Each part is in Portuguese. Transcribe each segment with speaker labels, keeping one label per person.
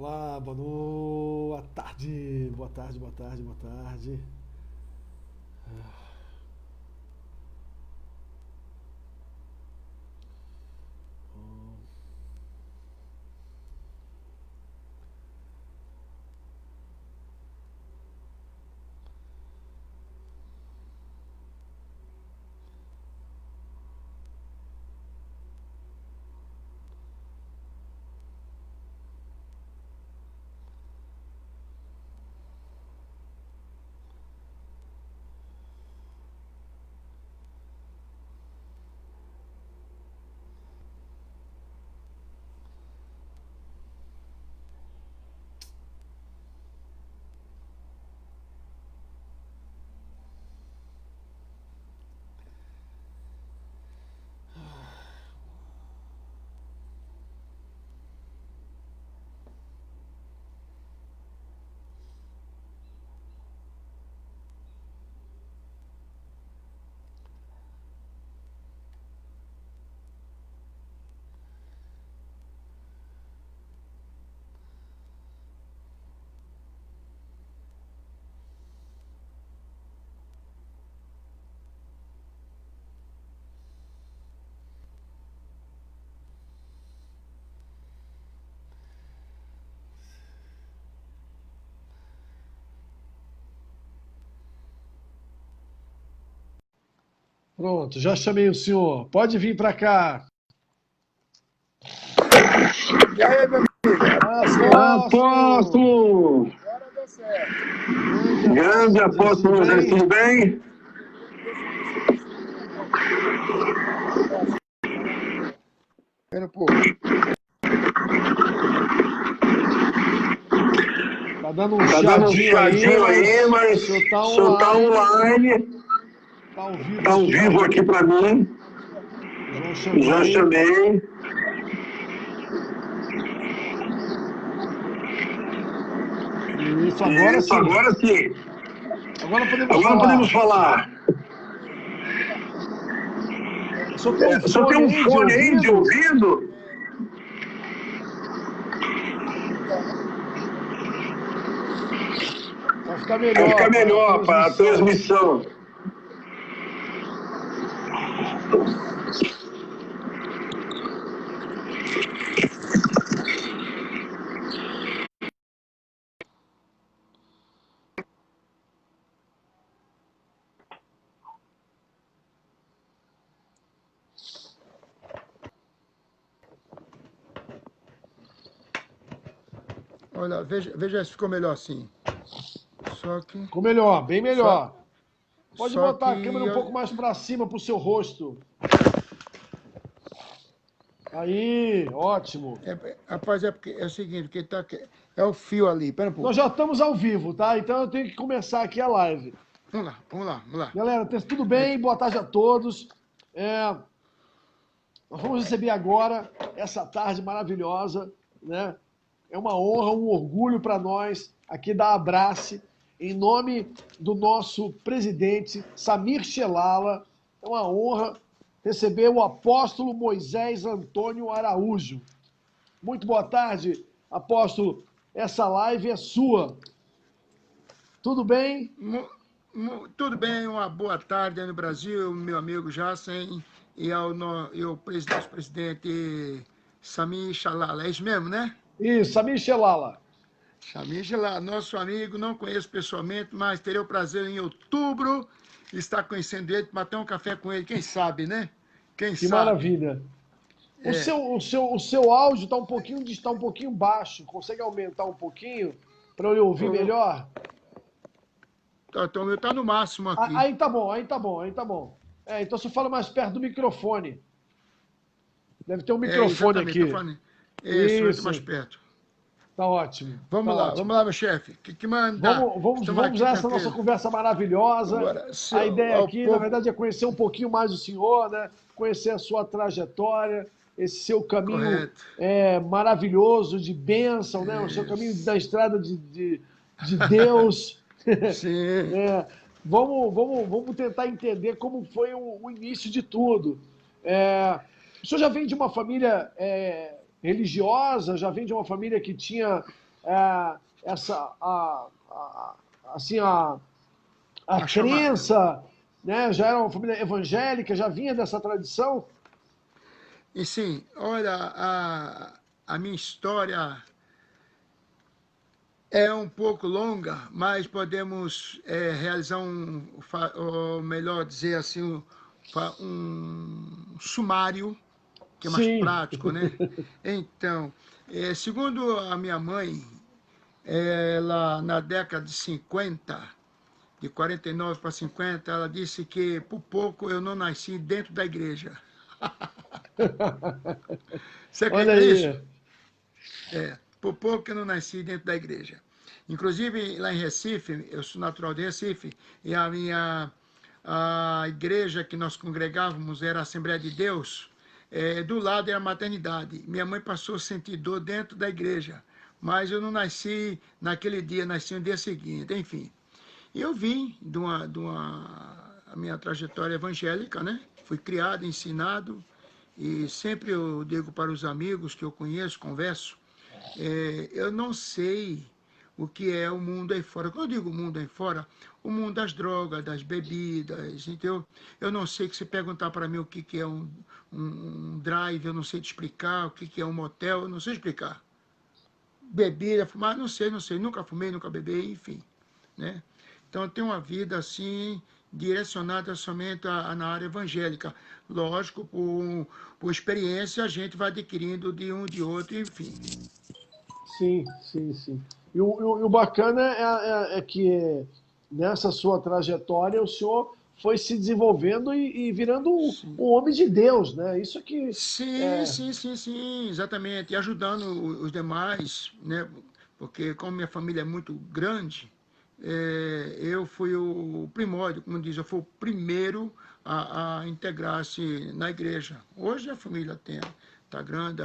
Speaker 1: Olá, boa tarde, boa tarde, boa tarde, boa tarde. Pronto, já chamei o senhor. Pode vir para cá.
Speaker 2: E aí, meu amigo?
Speaker 1: Apóstolo!
Speaker 3: Apóstolo!
Speaker 2: Agora deu certo.
Speaker 3: Grande apóstolo Moisés, tudo bem?
Speaker 2: Espera um pouco.
Speaker 1: Tá dando um
Speaker 3: Tá dando um chiadinho aí, mas
Speaker 1: o senhor tá
Speaker 3: o senhor tá online,
Speaker 1: tá ao vivo
Speaker 3: tá ao
Speaker 1: aqui
Speaker 3: vivo aqui para mim. Já chamei.
Speaker 1: Isso, agora sim.
Speaker 3: Agora sim.
Speaker 1: Agora
Speaker 3: Agora podemos falar.
Speaker 1: O senhor tem
Speaker 3: O senhor tem um fone aí de ouvido?
Speaker 1: Vai ficar
Speaker 3: Vai ficar melhor para a transmissão.
Speaker 2: Olha, veja se ficou melhor assim. Só que.
Speaker 1: Ficou melhor, bem melhor. Pode
Speaker 2: Só
Speaker 1: botar a
Speaker 2: que
Speaker 1: câmera um pouco mais para cima pro seu rosto. Aí, ótimo.
Speaker 2: Rapaz, é porque é o seguinte, porque tá, é o fio ali. Pera um pouco.
Speaker 1: Nós já estamos ao vivo, tá? Então eu tenho que começar aqui a live.
Speaker 2: Vamos lá.
Speaker 1: Galera, tudo bem? Boa tarde a todos. Nós vamos receber agora essa tarde maravilhosa, né? É uma honra, um orgulho para nós aqui da Abrace, em nome do nosso presidente Samir Shelala. É uma honra receber o apóstolo Moisés Antônio Araújo. Muito boa tarde, apóstolo. Essa live é sua. Tudo bem?
Speaker 2: Tudo bem, uma boa tarde aí no Brasil, meu amigo Jacen e ao nosso presidente Samir Shalala. É isso mesmo, né?
Speaker 1: Isso, Samir Shelala.
Speaker 2: Samir Shalala, nosso amigo, não conheço pessoalmente, mas terei o prazer em outubro de estar conhecendo ele, bater um café com ele, quem sabe, né? Quem
Speaker 1: Que
Speaker 2: sabe?
Speaker 1: maravilha. O seu áudio está um pouquinho baixo. Consegue aumentar um pouquinho para eu lhe ouvir melhor?
Speaker 2: Então, meu tá no máximo aqui.
Speaker 1: Aí tá bom, aí tá bom, aí tá bom. Então você fala mais perto do microfone. Deve ter um microfone
Speaker 2: Exatamente,
Speaker 1: aqui.
Speaker 2: tá falando. Isso, eu tô
Speaker 1: Isso,
Speaker 2: mais perto.
Speaker 1: tá ótimo.
Speaker 2: Vamos
Speaker 1: Tá
Speaker 2: lá,
Speaker 1: ótimo.
Speaker 2: meu chefe. Que manda?
Speaker 1: Vamos a essa nossa conversa maravilhosa.
Speaker 2: Agora,
Speaker 1: A ideia
Speaker 2: ao
Speaker 1: aqui, na
Speaker 2: povo.
Speaker 1: verdade, é conhecer um pouquinho mais o senhor, né? Conhecer a sua trajetória, esse seu caminho
Speaker 2: Correto.
Speaker 1: maravilhoso de bênção, né? O seu caminho
Speaker 2: Isso.
Speaker 1: da estrada de Deus.
Speaker 2: Sim.
Speaker 1: Vamos tentar entender como foi o início de tudo. O senhor já vem de uma família religiosa, já vem de uma família que tinha essa, assim, a
Speaker 2: A chamada.
Speaker 1: crença, né? Já era uma família evangélica, já vinha dessa tradição?
Speaker 2: E sim, olha, a minha história é um pouco longa, mas podemos realizar ou melhor dizer assim, um sumário, que é mais
Speaker 1: Sim.
Speaker 2: prático, né? Então, segundo a minha mãe, ela na década de 50, de 49 para 50, ela disse que por pouco eu não nasci dentro da igreja. Você
Speaker 1: Olha
Speaker 2: acredita nisso?
Speaker 1: aí.
Speaker 2: Por pouco que eu não nasci dentro da igreja. Inclusive, lá em Recife, eu sou natural de Recife, e a igreja que nós congregávamos era a Assembleia de Deus, do lado era a maternidade. Minha mãe passou a sentir dor dentro da igreja, mas eu não nasci naquele dia, nasci no dia seguinte, enfim. Eu vim a minha trajetória evangélica, né? Fui criado, ensinado, e sempre eu digo para os amigos que eu conheço, converso, eu não sei o que é o mundo aí fora. Quando eu digo mundo aí fora, o mundo das drogas, das bebidas, entendeu? Eu não sei que se perguntar para mim o que é um drive, eu não sei te explicar, o que é um motel, eu não sei explicar. Bebida, fumar, não sei, nunca fumei, nunca bebi, enfim, né? Então eu tenho uma vida assim direcionada somente na área evangélica. Lógico, por experiência a gente vai adquirindo de um de outro, enfim.
Speaker 1: Sim, sim, sim. E o bacana é que nessa sua trajetória o senhor foi se desenvolvendo e virando
Speaker 2: Sim.
Speaker 1: um homem de Deus, né? Isso que
Speaker 2: Sim,
Speaker 1: é,
Speaker 2: sim, sim, sim, exatamente. E ajudando os demais, né? Porque como minha família é muito grande, eu fui o primórdio, como diz, eu fui o primeiro a integrar-se na igreja. Hoje a família tá grande,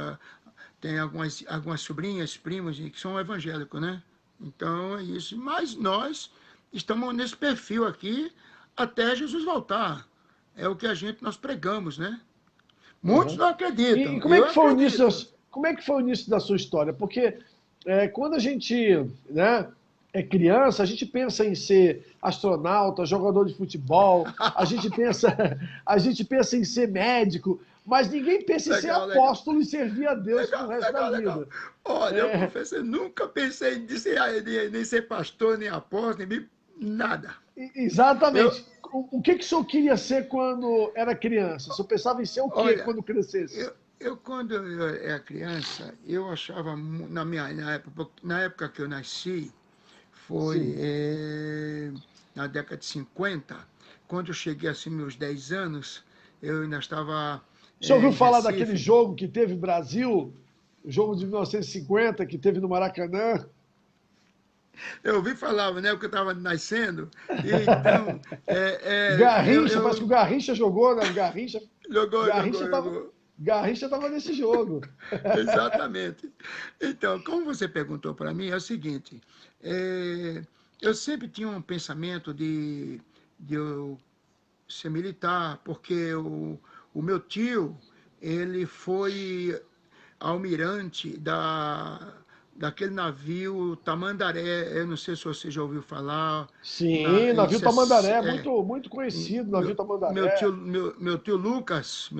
Speaker 2: tem algumas sobrinhas, primos que são evangélicos, né? Então é isso. Mas nós estamos nesse perfil aqui até Jesus voltar. É o que nós pregamos, né? Muitos
Speaker 1: aham.
Speaker 2: não
Speaker 1: E
Speaker 2: acreditam,
Speaker 1: como é
Speaker 2: eu
Speaker 1: que foi o início
Speaker 2: acredito.
Speaker 1: como é que foi o início da sua história? Porque quando a gente, né, é criança, a gente pensa em ser astronauta, jogador de futebol, a gente pensa, a gente pensa em ser médico, mas ninguém pensa em ser
Speaker 2: Legal, legal,
Speaker 1: apóstolo e servir a Deus pro
Speaker 2: legal,
Speaker 1: resto da
Speaker 2: legal, legal.
Speaker 1: vida.
Speaker 2: Olha, eu
Speaker 1: É,
Speaker 2: confesso, eu nunca pensei em nem ser pastor, nem apóstolo, nem nada. Eu,
Speaker 1: exatamente. O que que o senhor queria ser quando era criança? O senhor pensava em ser o quê
Speaker 2: olha,
Speaker 1: quando crescesse?
Speaker 2: quando eu era criança, eu achava, na época que eu nasci, foi
Speaker 1: Sim.
Speaker 2: na década de 50, quando eu cheguei assim, meus 10 anos, eu ainda estava
Speaker 1: O senhor ouviu
Speaker 2: em
Speaker 1: falar daquele
Speaker 2: Recife.
Speaker 1: jogo que teve Brasil, o jogo de 1950 que teve no Maracanã?
Speaker 2: Eu ouvi falar, né, porque eu estava nascendo, e então,
Speaker 1: Garrincha, parece que o Garrincha jogou, né?
Speaker 2: jogou,
Speaker 1: Garrincha
Speaker 2: jogou,
Speaker 1: estava
Speaker 2: jogou.
Speaker 1: Garrincha tava nesse jogo.
Speaker 2: Exatamente. Então, como você perguntou para mim, é o seguinte, eu sempre tinha um pensamento de eu ser militar, porque o meu tio, ele foi almirante daquele navio Tamandaré, eu não sei se você já ouviu falar,
Speaker 1: Sim, navio Tamandaré, muito
Speaker 2: e
Speaker 1: conhecido, navio Tamandaré.
Speaker 2: meu tio Lucas,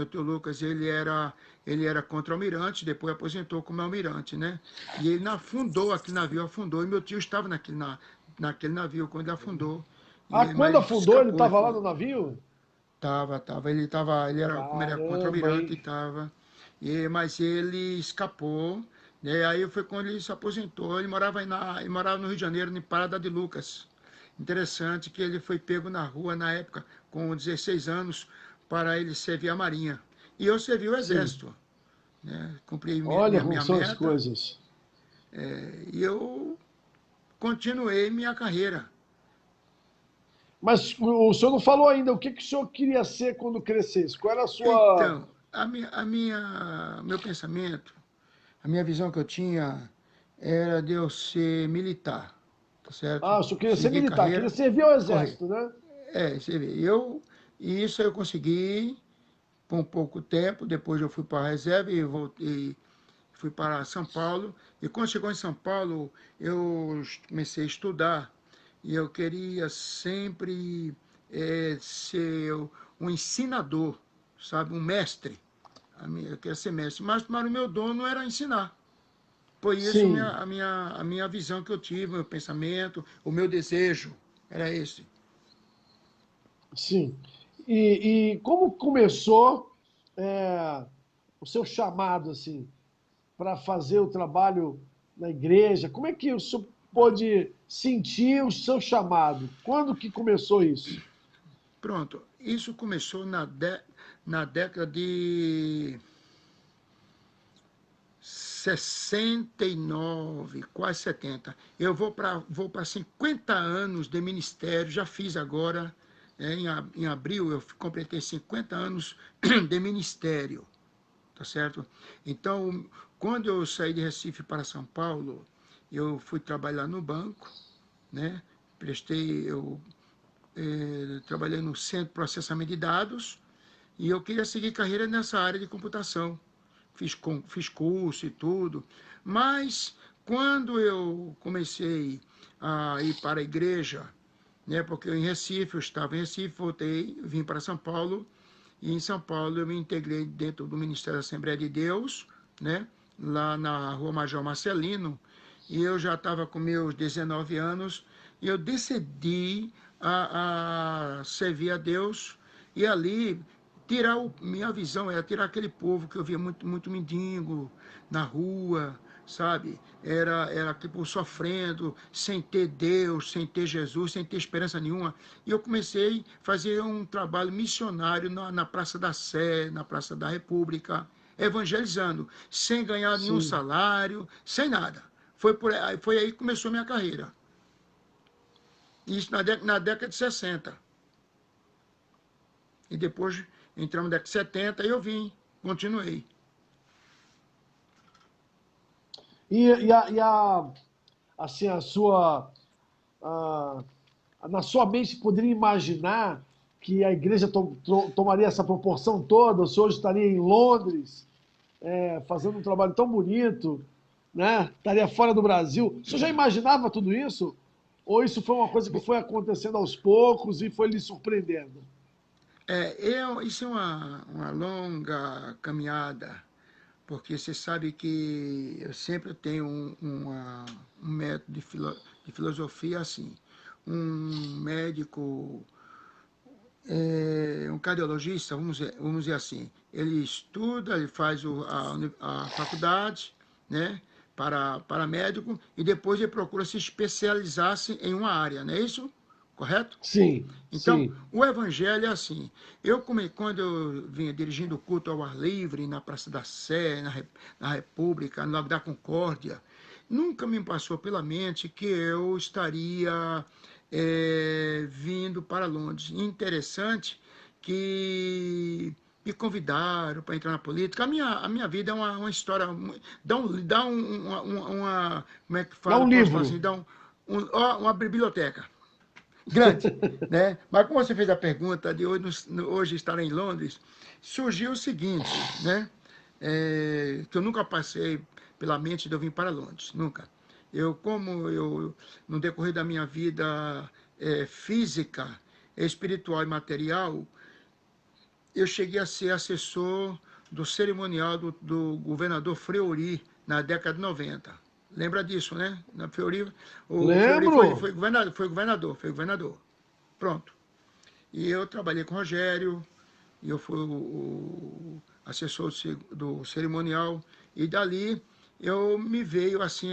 Speaker 2: ele era contra-almirante, depois aposentou como almirante, né? E ele afundou, aquele navio afundou, e meu tio estava naquele navio quando ele afundou,
Speaker 1: Ah,
Speaker 2: mas
Speaker 1: quando
Speaker 2: ele
Speaker 1: afundou, ele
Speaker 2: escapou e
Speaker 1: estava lá no
Speaker 2: foi.
Speaker 1: navio?
Speaker 2: Ele era, como ele era
Speaker 1: Caramba,
Speaker 2: contra-almirante,
Speaker 1: hein?
Speaker 2: estava, mas ele escapou, né? Aí foi quando ele se aposentou, ele morava no Rio de Janeiro, em Parada de Lucas. Interessante que ele foi pego na rua na época, com 16 anos, para ele servir a Marinha. E eu servi o
Speaker 1: Sim.
Speaker 2: Exército, né? Cumpri
Speaker 1: Olha como
Speaker 2: minha
Speaker 1: são as
Speaker 2: meta,
Speaker 1: coisas.
Speaker 2: e eu continuei minha carreira.
Speaker 1: Mas o senhor não falou ainda o que que o senhor queria ser quando crescesse? Qual era a sua.
Speaker 2: Então, meu pensamento, a minha visão que eu tinha era de eu ser militar, tá certo?
Speaker 1: Ah, o senhor queria ser
Speaker 2: Seguir
Speaker 1: militar, queria
Speaker 2: carreira,
Speaker 1: servir ao
Speaker 2: correr.
Speaker 1: exército, né?
Speaker 2: Você vê, e isso eu consegui por um pouco tempo, depois eu fui para a reserva e voltei, fui para São Paulo, e quando chegou em São Paulo, eu comecei a estudar, e eu queria sempre ser um ensinador, sabe, um mestre. Eu queria ser mestre, mas o meu dono era ensinar. Foi isso
Speaker 1: Sim,
Speaker 2: a minha visão que eu tive, o meu pensamento, o meu desejo, era esse.
Speaker 1: sim. E como começou o seu chamado, assim, para fazer o trabalho na igreja? Como é que o senhor pôde sentir o seu chamado? Quando que começou isso?
Speaker 2: Pronto, isso começou na década de 69, quase 70. Eu vou para 50 anos de ministério, já fiz agora, em abril, eu completei 50 anos de ministério, tá certo? Então, quando eu saí de Recife para São Paulo, eu fui trabalhar no banco, né? Eu trabalhei no centro de processamento de dados, e eu queria seguir carreira nessa área de computação. Fiz curso e tudo, mas quando eu comecei a ir para a igreja, né, porque em Recife, eu estava em Recife, voltei, vim para São Paulo, e em São Paulo eu me integrei dentro do Ministério da Assembleia de Deus, né, lá na Rua Major Marcelino, e eu já estava com meus 19 anos, e eu decidi a servir a Deus, e ali minha visão era tirar aquele povo que eu via muito mendigo na rua, sabe? Era tipo sofrendo, sem ter Deus, sem ter Jesus, sem ter esperança nenhuma. E eu comecei a fazer um trabalho missionário na Praça da Sé, na Praça da República, evangelizando, sem ganhar nenhum
Speaker 1: Sim.
Speaker 2: salário, sem nada. Foi aí que começou a minha carreira. Isso na década de 60. E depois entramos na década de 70 e eu vim, continuei.
Speaker 1: Assim, a- na sua mente poderia imaginar que a igreja tomaria essa proporção toda? O senhor estaria em Londres, fazendo um trabalho tão bonito, né? Estaria fora do Brasil. O senhor já imaginava tudo isso? Ou isso foi uma coisa que foi acontecendo aos poucos e foi lhe surpreendendo?
Speaker 2: Isso é uma longa caminhada, porque você sabe que eu sempre tenho um método de filosofia assim. Um médico, um cardiologista, vamos dizer assim, ele estuda, ele faz a faculdade, né, para médico, e depois ele procura se especializar em uma área, não é isso? Correto?
Speaker 1: Sim,
Speaker 2: Então,
Speaker 1: sim.
Speaker 2: o evangelho é assim. Quando eu vinha dirigindo o culto ao ar livre, na Praça da Sé, na República, no Lago da Concórdia, nunca me passou pela mente que eu estaria vindo para Londres. Interessante que me convidaram para entrar na política. A minha vida é uma história. Como é que
Speaker 1: Dá
Speaker 2: fala?
Speaker 1: um
Speaker 2: Posso falar assim?
Speaker 1: livro.
Speaker 2: Uma biblioteca grande, né? Mas como você fez a pergunta de hoje estar em Londres, surgiu o seguinte, né? Que eu nunca passei pela mente de eu vir para Londres, nunca. No decorrer da minha vida física, espiritual e material, eu cheguei a ser assessor do cerimonial do governador Fleury na década de 90. Lembra disso, né? Na Fleury, o Fleury
Speaker 1: Lembro.
Speaker 2: foi governador. Pronto. E eu trabalhei com o Rogério, e eu fui o assessor do cerimonial, e dali eu me veio assim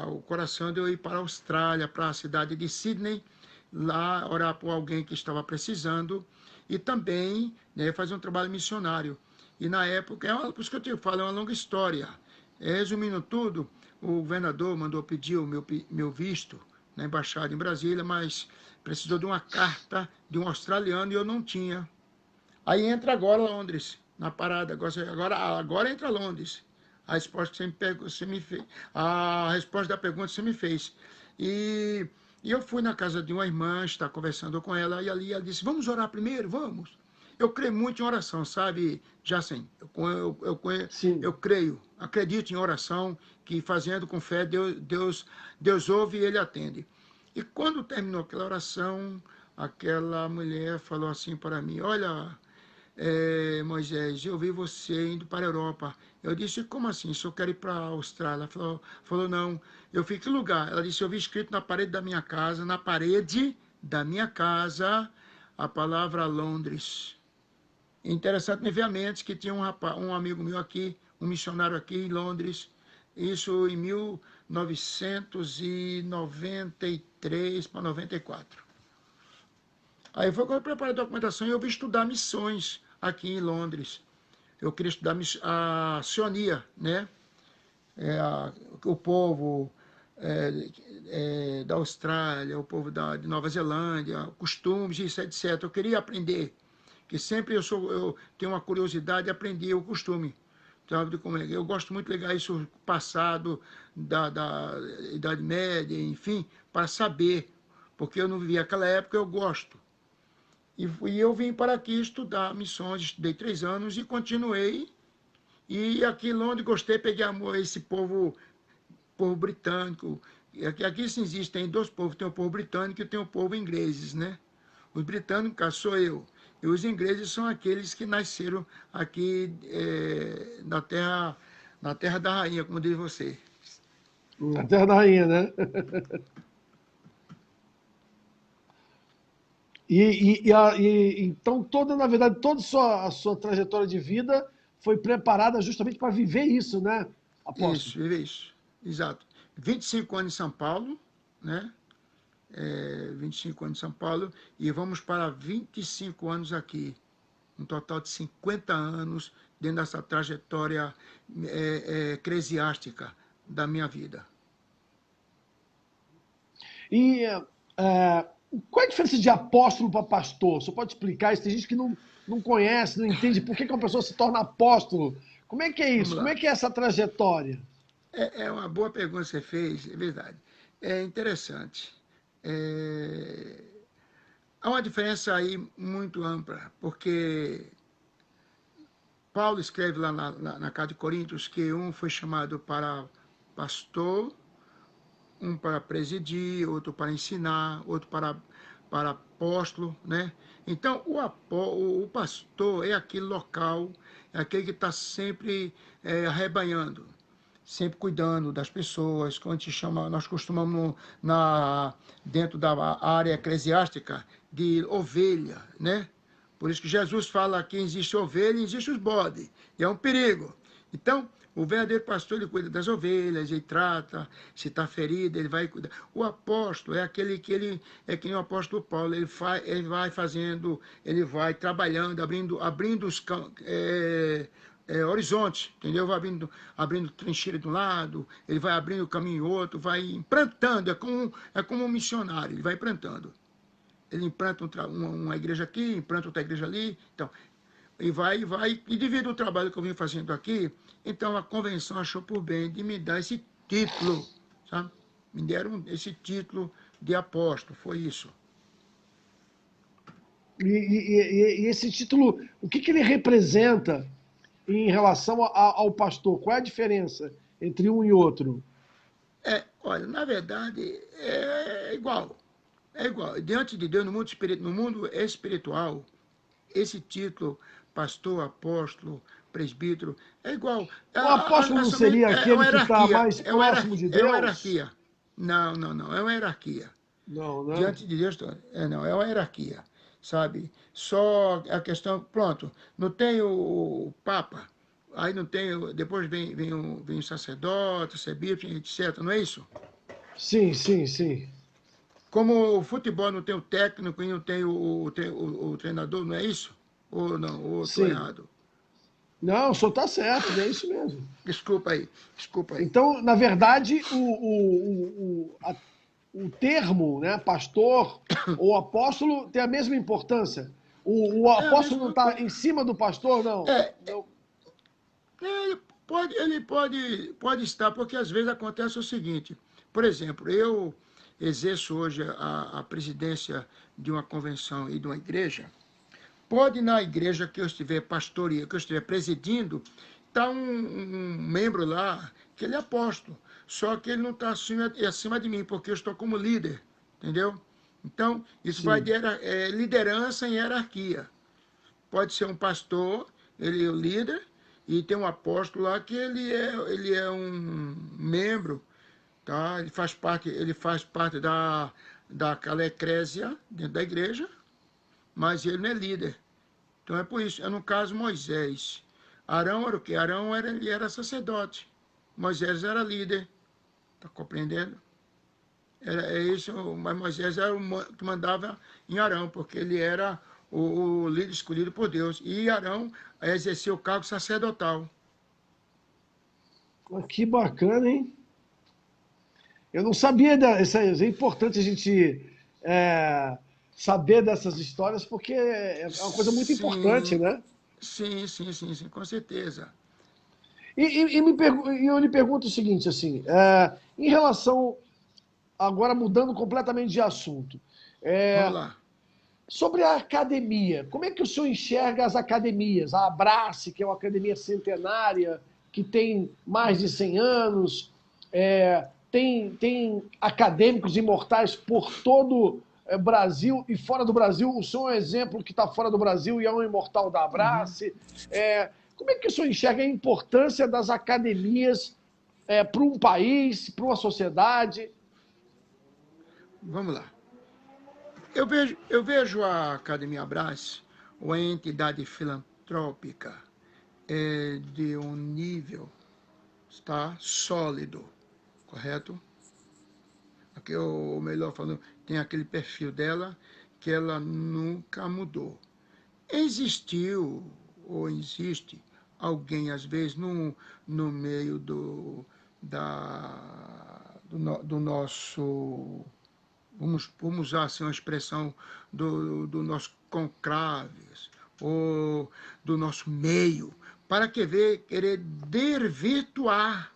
Speaker 2: o coração de eu ir para a Austrália, para a cidade de Sydney, lá orar por alguém que estava precisando, e também, né, fazer um trabalho missionário. E na época, por isso que eu te falo, é uma longa história. Resumindo tudo, o governador mandou pedir o meu visto na embaixada em Brasília, mas precisou de uma carta de um australiano e eu não tinha. Aí entra agora Londres, na parada. Agora entra Londres. A resposta que você me fez. A resposta da pergunta que você me fez. E eu fui na casa de uma irmã, estar conversando com ela, e ali ela disse: vamos orar primeiro? Vamos. eu creio muito em oração, sabe, Jacen?
Speaker 1: Sim.
Speaker 2: Eu creio, acredito em oração, que fazendo com fé, Deus ouve e Ele atende. E quando terminou aquela oração, aquela mulher falou assim para mim, olha, Moisés, eu vi você indo para a Europa. Eu disse, como assim? Se eu quero ir para a Austrália. Ela falou, não. Eu fui em que lugar? Ela disse, eu vi escrito na parede da minha casa, a palavra Londres. Interessante me ver a mente que tinha um amigo meu aqui, um missionário aqui em Londres, isso em 1993 para 94. Aí foi quando eu preparei a documentação e eu vim estudar missões aqui em Londres. Eu queria estudar a sionia, né? O povo da Austrália, o povo de Nova Zelândia, costumes, isso, etc. Eu queria aprender, que sempre eu tenho uma curiosidade de aprender o costume. Sabe, como é? Eu gosto muito de ligar isso passado da Idade Média, enfim, para saber, porque eu não vivi aquela época, eu gosto. E eu vim para aqui estudar missões, estudei 3 anos e continuei. E aqui em Londres gostei, peguei amor a esse povo britânico. Aqui sim existem 2 povos, tem o povo britânico e tem o povo ingleses, né? Os britânicos sou eu. E os ingleses são aqueles que nasceram aqui na terra da rainha, como diz você.
Speaker 1: Na Terra da Rainha, né? Então, na verdade, toda a sua trajetória de vida foi preparada justamente para viver isso, né, apóstolo?
Speaker 2: Isso, isso. Exato. 25 anos em São Paulo, né? 25 anos em São Paulo e vamos para 25 anos aqui. Um total de 50 anos dentro dessa trajetória eclesiástica da minha vida.
Speaker 1: E qual é a diferença de apóstolo para pastor? Você pode explicar isso? Tem gente que não conhece, não entende por que uma pessoa se torna apóstolo. Como é que é isso?
Speaker 2: Vamos
Speaker 1: Como
Speaker 2: lá.
Speaker 1: é que é essa trajetória?
Speaker 2: É uma boa pergunta que você fez, é verdade. É interessante. Há uma diferença aí muito ampla, porque Paulo escreve lá na carta de Coríntios que um foi chamado para pastor, um para presidir, outro para ensinar, outro para apóstolo, né? Então, o pastor é aquele local, é aquele que está sempre arrebanhando, sempre cuidando das pessoas, como a gente chama, nós costumamos dentro da área eclesiástica de ovelha, né? Por isso que Jesus fala que existe ovelha e existe os bodes, e é um perigo. Então, o verdadeiro pastor, ele cuida das ovelhas, ele trata, se está ferido, ele vai cuidar. O apóstolo é aquele que é que nem o apóstolo Paulo, ele vai fazendo, ele vai trabalhando, abrindo os horizontes, entendeu? Vai abrindo trincheira de um lado, ele vai abrindo o caminho em outro, vai implantando, é como um missionário, ele vai implantando. Ele implanta uma igreja aqui, implanta outra igreja ali, então, e devido ao trabalho que eu vim fazendo aqui, então a convenção achou por bem de me dar esse título, sabe? Me deram esse título de apóstolo, foi isso.
Speaker 1: E esse título, o que ele representa em relação ao pastor? Qual é a diferença entre um e outro?
Speaker 2: Olha, na verdade, é igual. É igual. Diante de Deus, no mundo espiritual, esse título, pastor, apóstolo, presbítero, é igual.
Speaker 1: O apóstolo não seria
Speaker 2: É uma
Speaker 1: aquele que está
Speaker 2: hierarquia.
Speaker 1: mais próximo de
Speaker 2: É uma
Speaker 1: Deus?
Speaker 2: hierarquia. Não, não, não. É uma hierarquia.
Speaker 1: Não, né?
Speaker 2: Diante de Deus, não, é uma hierarquia, sabe? Só a questão, pronto, não tem o Papa, aí não tem, depois vem o sacerdote, o bispo, etc, não é isso?
Speaker 1: Sim, sim, sim.
Speaker 2: Como o futebol não tem o técnico e não tem o treinador, não é isso? Ou não, ou estou
Speaker 1: Sim.
Speaker 2: errado?
Speaker 1: Não, o senhor está certo, é isso mesmo.
Speaker 2: Desculpa aí, desculpa aí.
Speaker 1: Então, na verdade, o termo, né, pastor ou apóstolo tem a mesma importância. O
Speaker 2: É a
Speaker 1: apóstolo não
Speaker 2: mesma
Speaker 1: está
Speaker 2: coisa.
Speaker 1: em cima do pastor, não.
Speaker 2: É,
Speaker 1: Não.
Speaker 2: ele pode estar, porque às vezes acontece o seguinte, por exemplo, eu exerço hoje a presidência de uma convenção e de uma igreja, Pode, na igreja que eu estiver pastoreando, que eu estiver presidindo, está um membro lá, que ele é apóstolo, só que ele não está acima de mim, porque eu estou como líder, entendeu? Então, isso vai de
Speaker 1: Sim.
Speaker 2: liderança em hierarquia. Pode ser um pastor, ele é o líder, e tem um apóstolo lá que ele é um membro, tá? Ele faz parte daquela eclésia dentro da igreja, mas ele não é líder. Então é por isso, é no caso Moisés. Arão era o quê? Ele era sacerdote. Moisés era líder. Está compreendendo? É isso, mas Moisés era o que mandava em Arão, porque ele era o líder escolhido por Deus. E Arão exercia o cargo sacerdotal.
Speaker 1: Que bacana, hein? Eu não sabia é importante a gente saber dessas histórias, porque é uma coisa muito importante,
Speaker 2: Sim,
Speaker 1: né?
Speaker 2: sim, com certeza.
Speaker 1: E eu lhe pergunto o seguinte, assim, em relação, agora mudando completamente de assunto,
Speaker 2: Vamos
Speaker 1: é,
Speaker 2: lá.
Speaker 1: sobre a academia, como é que o senhor enxerga as academias? A Abrace, que é uma academia centenária, que tem mais de 100 anos, tem acadêmicos imortais por todo Brasil e fora do Brasil. O senhor é um exemplo que está fora do Brasil e é um imortal da
Speaker 2: Uhum.
Speaker 1: Abrace. Como é que o senhor enxerga a importância das academias para um país, para uma sociedade?
Speaker 2: Vamos lá. Eu vejo a Academia Brás, uma entidade filantrópica de um nível, está sólido, correto? Aqui, ou melhor falando, tem aquele perfil dela que ela nunca mudou. Existiu ou existe alguém, às vezes, no meio do nosso, vamos usar assim uma expressão, do nosso conclaves, ou do nosso meio, para querer desvirtuar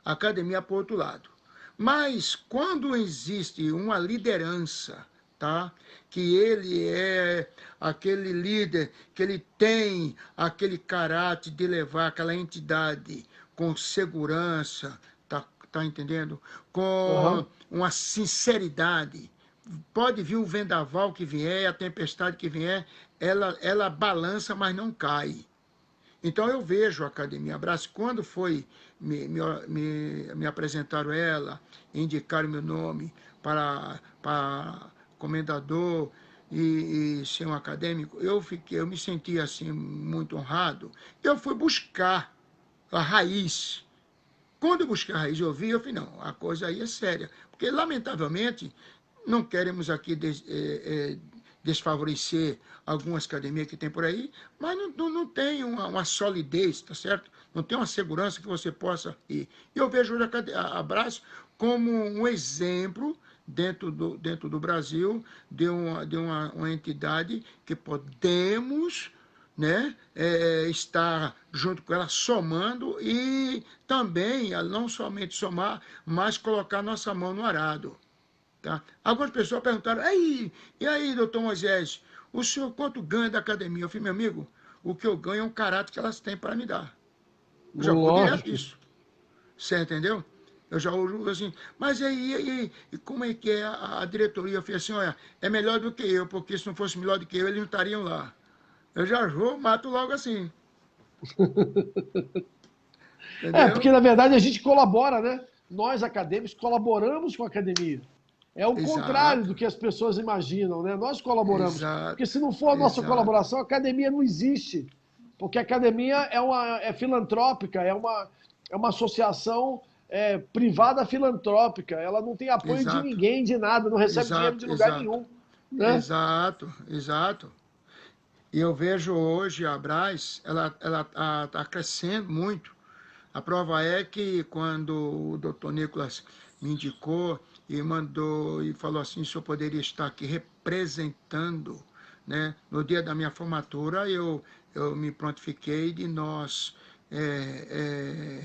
Speaker 2: a academia por outro lado. Mas quando existe uma liderança, tá? Que ele é aquele líder, que ele tem aquele caráter de levar aquela entidade com segurança, tá entendendo? Com
Speaker 1: Uhum.
Speaker 2: uma sinceridade. Pode vir o vendaval que vier, a tempestade que vier, ela balança, mas não cai. Então eu vejo a Academia Abraço, quando foi me apresentaram ela, indicaram meu nome para comendador e ser um acadêmico, eu me senti assim muito honrado. Eu fui buscar a raiz. Quando eu busquei a raiz, eu vi, não, a coisa aí é séria. Porque, lamentavelmente, não queremos aqui desfavorecer algumas academias que tem por aí, mas não tem uma solidez, tá certo? Não tem uma segurança que você possa ir. E eu vejo a Brás como um exemplo dentro do Brasil de uma entidade que podemos, né, estar junto com ela somando e também não somente somar, mas colocar nossa mão no arado. Tá? Algumas pessoas perguntaram, e aí, doutor Moisés, o senhor quanto ganha da academia? Eu falei, meu amigo, o que eu ganho é um caráter que elas têm para me dar. Eu já vou direto
Speaker 1: Lógico.
Speaker 2: nisso. Você entendeu? Eu já uso assim, mas e como é que é a diretoria? Eu falei assim, olha, é melhor do que eu, porque se não fosse melhor do que eu, eles não estariam lá. Eu já vou, mato logo assim,
Speaker 1: Porque
Speaker 2: entendeu?
Speaker 1: na verdade a gente colabora, né? Nós acadêmicos colaboramos com a academia. É o contrário
Speaker 2: Exato,
Speaker 1: do que as pessoas imaginam, né? Nós colaboramos. Porque
Speaker 2: exato,
Speaker 1: se não for a nossa
Speaker 2: exato,
Speaker 1: colaboração, a academia não existe. Porque a academia é filantrópica, é uma associação privada filantrópica. Ela não tem apoio de
Speaker 2: exato,
Speaker 1: ninguém, de nada, não recebe dinheiro de
Speaker 2: exato,
Speaker 1: lugar
Speaker 2: exato,
Speaker 1: nenhum. Né?
Speaker 2: exato, exato. E eu vejo hoje a Brás, ela está crescendo muito. A prova é que quando o doutor Nicolas me indicou e mandou e falou assim, se eu poderia estar aqui representando, né? No dia da minha formatura, eu me prontifiquei de nós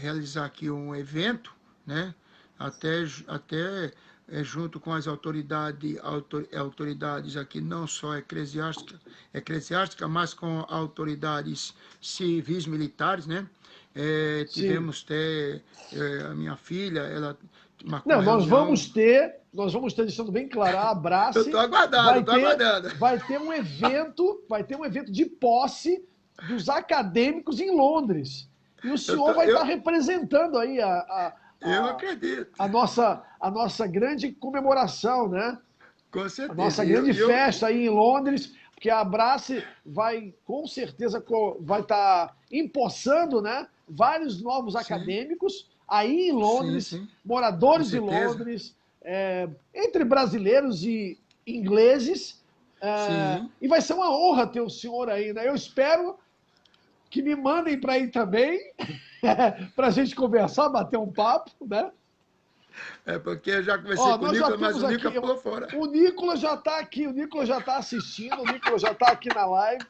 Speaker 2: realizar aqui um evento, né? Até junto com as autoridades aqui, não só eclesiástica, mas com autoridades civis militares, né? Tivemos até a minha filha, ela marcou
Speaker 1: Não,
Speaker 2: uma reunião.
Speaker 1: nós vamos ter, deixando bem claro, a Abrace
Speaker 2: Eu estou aguardando,
Speaker 1: vai ter um evento de posse dos acadêmicos em Londres. E o senhor vai estar representando aí
Speaker 2: eu acredito.
Speaker 1: A nossa grande comemoração, né?
Speaker 2: Com certeza.
Speaker 1: A nossa grande festa aí em Londres, porque a Abrace vai, com certeza, vai estar empossando, né, vários novos acadêmicos aí em Londres, moradores de Londres, entre brasileiros e ingleses. E vai ser uma honra ter o senhor aí, né? Eu espero que me mandem para ir também, para a gente conversar, bater um papo, né?
Speaker 2: Porque eu já conversei com o Nicolas, mas o Nicolas pulou fora.
Speaker 1: O Nicolas já está aqui, o Nicolas já está assistindo, o Nicolas já está aqui na live.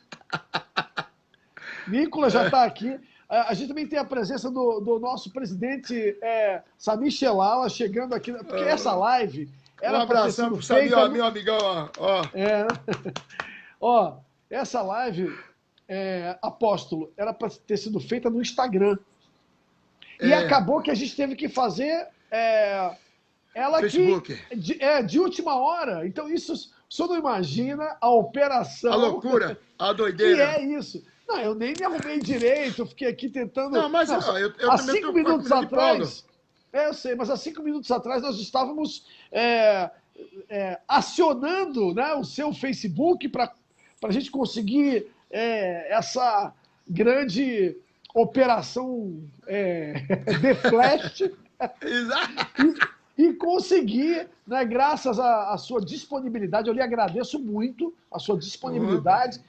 Speaker 1: Nicolas já está aqui. A gente também tem a presença do nosso presidente Samir Shelala chegando aqui, porque essa live era para ter sido feita...
Speaker 2: Um abração, meu amigão,
Speaker 1: ó. Essa live, Apóstolo, era para ter sido feita no Instagram. E acabou que a gente teve que fazer ela
Speaker 2: Facebook.
Speaker 1: De última hora. Então, isso, o senhor não imagina a operação...
Speaker 2: A loucura, a doideira.
Speaker 1: Que é isso. Não, eu nem me arrumei direito, eu fiquei aqui tentando...
Speaker 2: Não, mas eu
Speaker 1: há 5 minutos atrás... eu sei, mas há 5 minutos atrás nós estávamos acionando, né, o seu Facebook para a gente conseguir essa grande operação de flash e conseguir, né, graças à sua disponibilidade, eu lhe agradeço muito a sua disponibilidade.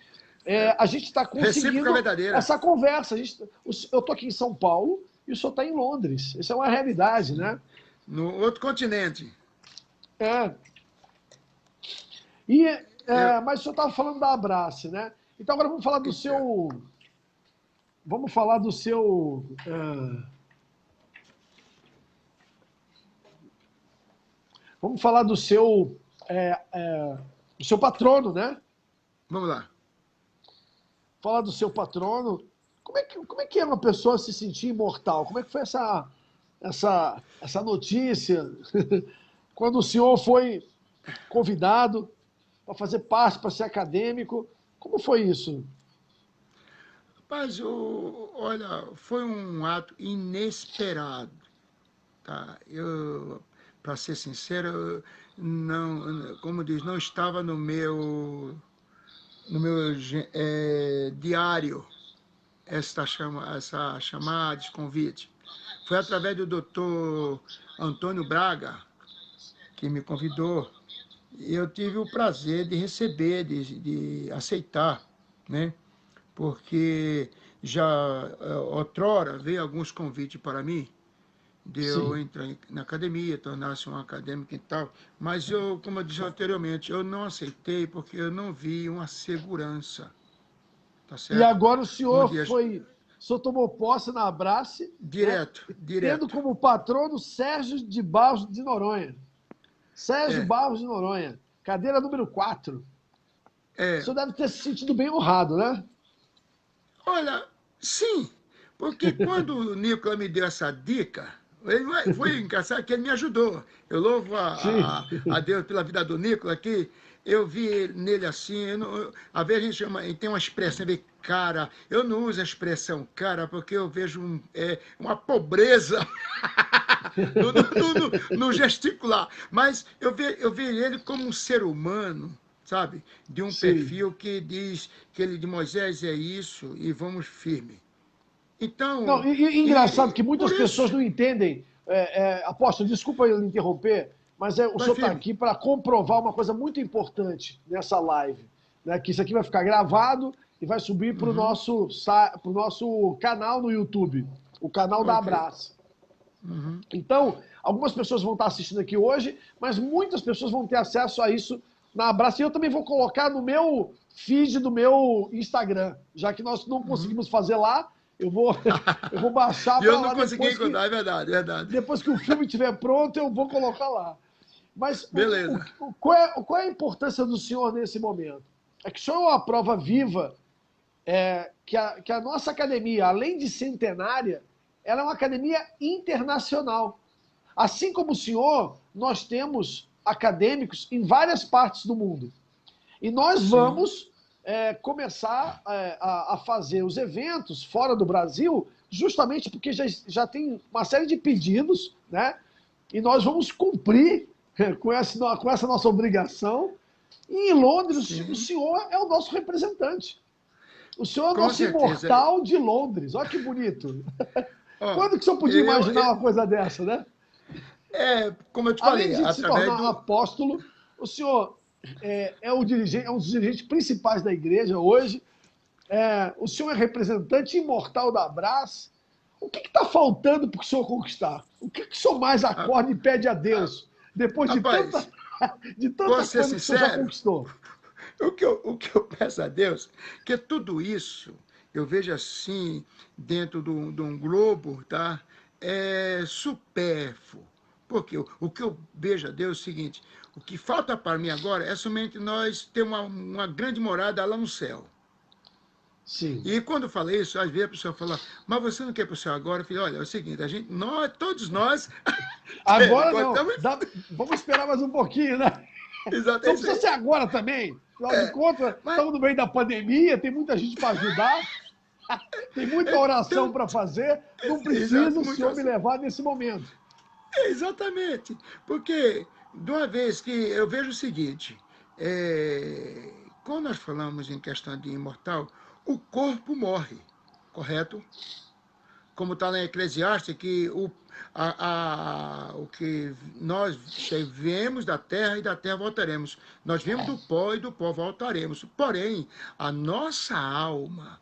Speaker 1: A gente está conseguindo essa conversa. Eu estou aqui em São Paulo e o senhor está em Londres. Isso é uma realidade, né?
Speaker 2: No outro continente.
Speaker 1: Mas o senhor estava falando da Abrace, né? Então agora vamos falar do seu... Vamos falar do seu... Vamos falar do seu patrono, né?
Speaker 2: Vamos lá.
Speaker 1: Falar do seu patrono. Como é que é uma pessoa se sentir imortal? Como é que foi essa notícia quando o senhor foi convidado para fazer parte, para ser acadêmico? Como foi isso?
Speaker 2: Rapaz, olha, foi um ato inesperado. Tá? Para ser sincero, não, como diz, não estava no meu diário essa chamada, esse convite. Foi através do doutor Antônio Braga, que me convidou, e eu tive o prazer de receber, de aceitar, né? Porque já outrora veio alguns convites para mim, de eu entrar na academia, tornar-se um acadêmico e tal, mas eu, como eu disse anteriormente, eu não aceitei porque eu não vi uma segurança. Tá certo?
Speaker 1: E agora o senhor tomou posse na Abrace,
Speaker 2: direto.
Speaker 1: Tendo como patrono Sérgio de Barros de Noronha. Sérgio Barros de Noronha, cadeira número 4. O senhor deve ter se sentido bem honrado, né?
Speaker 2: Olha, sim, porque quando o Nicolas me deu essa dica, foi engraçado que ele me ajudou. Eu louvo a Deus pela vida do Nicolas, que eu vi nele assim, às vezes a gente tem uma expressão, cara, eu não uso a expressão cara, porque eu vejo uma pobreza no gesticular, mas eu vi ele como um ser humano, sabe, de um perfil que diz que ele de Moisés é isso e vamos firme. Então...
Speaker 1: Não, engraçado que muitas pessoas não entendem, Apóstolo, desculpa eu interromper, mas o senhor está aqui para comprovar uma coisa muito importante nessa live, né, que isso aqui vai ficar gravado e vai subir para o nosso canal no YouTube, o canal da Abrace. Então, algumas pessoas vão estar assistindo aqui hoje, mas muitas pessoas vão ter acesso a isso na Abrace. E eu também vou colocar no meu feed do meu Instagram, já que nós não conseguimos fazer lá, eu vou baixar para lá.
Speaker 2: Eu não consegui encontrar, é verdade.
Speaker 1: Depois que o filme estiver pronto, eu vou colocar lá. Mas
Speaker 2: Beleza.
Speaker 1: qual é a importância do senhor nesse momento? É que o senhor é uma prova viva que a nossa academia, além de centenária, ela é uma academia internacional. Assim como o senhor, nós temos acadêmicos em várias partes do mundo. E nós
Speaker 2: Sim.
Speaker 1: vamos começar a fazer os eventos fora do Brasil, justamente porque já tem uma série de pedidos, né? E nós vamos cumprir com essa nossa obrigação. E em Londres, o
Speaker 2: Sim.
Speaker 1: senhor é o nosso representante. O senhor é o
Speaker 2: Com
Speaker 1: nosso
Speaker 2: certeza.
Speaker 1: imortal de Londres. Olha que bonito.
Speaker 2: Ó,
Speaker 1: Quando que o senhor podia
Speaker 2: eu,
Speaker 1: imaginar uma coisa dessa, né?
Speaker 2: como eu te
Speaker 1: Além
Speaker 2: falei,
Speaker 1: de se
Speaker 2: através
Speaker 1: tornar um
Speaker 2: do.
Speaker 1: apóstolo, o senhor é um dos dirigentes principais da igreja hoje. O senhor é representante imortal da Brás. O que está faltando para o senhor conquistar? O que o senhor mais
Speaker 2: a-
Speaker 1: acorda e pede a
Speaker 2: a-
Speaker 1: Deus, depois de tanta,
Speaker 2: Rapaz,
Speaker 1: de
Speaker 2: vou
Speaker 1: tanta
Speaker 2: ser
Speaker 1: coisa que o senhor já
Speaker 2: sincero,
Speaker 1: conquistou?
Speaker 2: o que eu peço a Deus, que tudo isso, eu vejo assim, dentro de um globo, tá? É supérfluo. Porque o que eu vejo a Deus é o seguinte: o que falta para mim agora é somente nós ter uma grande morada lá no céu.
Speaker 1: Sim.
Speaker 2: E quando eu falei isso, às vezes a pessoa fala, mas você não quer ir para o céu agora? Eu falei, olha, é o seguinte, todos nós
Speaker 1: Agora
Speaker 2: agora
Speaker 1: não.
Speaker 2: estamos.
Speaker 1: Vamos esperar mais um pouquinho, né?
Speaker 2: Exato, é
Speaker 1: Não
Speaker 2: isso
Speaker 1: precisa
Speaker 2: aí.
Speaker 1: ser agora também. Afinal de contas,
Speaker 2: Mas,
Speaker 1: estamos no meio da pandemia, tem muita gente para ajudar, tem muita oração
Speaker 2: então,
Speaker 1: para fazer. Não precisa
Speaker 2: exato,
Speaker 1: o
Speaker 2: muito
Speaker 1: senhor me
Speaker 2: assim.
Speaker 1: levar nesse momento.
Speaker 2: Exatamente. Porque, de uma vez que eu vejo o seguinte, quando nós falamos em questão de imortal, o corpo morre, correto? Como está na Eclesiastes, que o que nós viemos da terra e da terra voltaremos. Nós viemos do pó e do pó voltaremos. Porém, a nossa alma,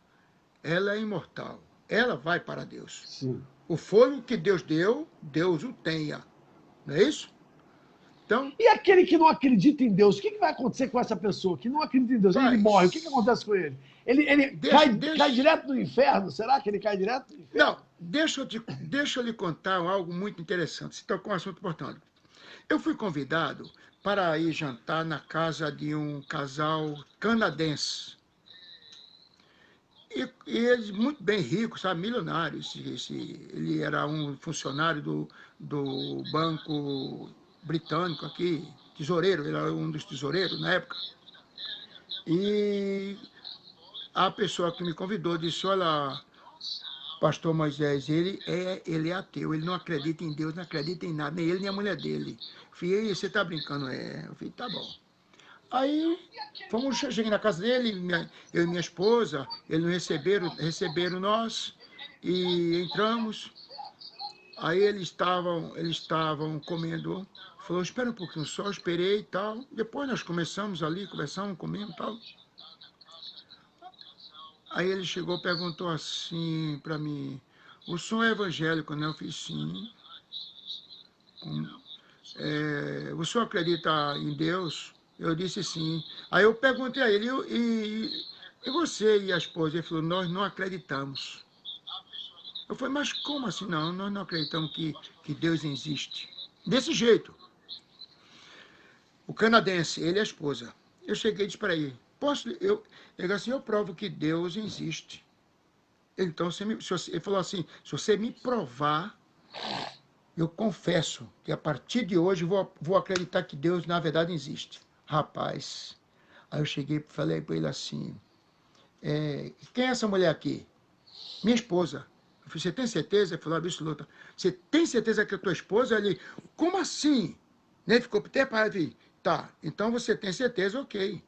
Speaker 2: ela é imortal. Ela vai para Deus.
Speaker 1: Sim.
Speaker 2: O fôlego que Deus deu, Deus o tenha. Não é isso? Então,
Speaker 1: E aquele que não acredita em Deus, o que vai acontecer com essa pessoa que não acredita em Deus? Ele morre, o que
Speaker 2: paz.
Speaker 1: acontece com ele? Ele
Speaker 2: Deixa,
Speaker 1: cai
Speaker 2: deixa,
Speaker 1: direto no inferno? Será que ele cai direto no
Speaker 2: não,
Speaker 1: inferno?
Speaker 2: deixa eu lhe contar algo muito interessante. Você tocou um assunto importante. Eu fui convidado para ir jantar na casa de um casal canadense. E eles muito bem ricos, sabe, milionários. Ele era um funcionário do banco britânico aqui, tesoureiro, ele era um dos tesoureiros na época. E a pessoa que me convidou disse, olha, pastor Moisés, ele é ateu, ele não acredita em Deus, não acredita em nada, nem ele nem a mulher dele. Eu falei, e aí, você está brincando? Eu falei, tá bom. Aí, cheguei na casa dele, eu e minha esposa, eles nos receberam nós, e entramos. Aí eles estavam comendo. Falou, espera um pouquinho só, eu esperei e tal. Depois nós começamos ali, conversamos, comendo e tal. Aí ele chegou e perguntou assim para mim, o senhor é evangélico, né? Eu fiz sim. O senhor acredita em Deus? Eu disse sim. Aí eu perguntei a ele, e você e a esposa? Ele falou, nós não acreditamos. Eu falei, mas como assim não? Nós não acreditamos que Deus existe. Desse jeito. O canadense, ele e a esposa. Eu cheguei e disse para ele, ele assim, eu provo que Deus existe. Então, ele falou assim, se você me provar, eu confesso que a partir de hoje vou acreditar que Deus na verdade existe. Rapaz, aí eu cheguei e falei para ele assim, quem é essa mulher aqui? Minha esposa. Eu falei, você tem certeza? Ele falou, absoluta. Você tem certeza que é tua esposa? Ele, como assim? Ele ficou até parado e tá, então você tem certeza, ok,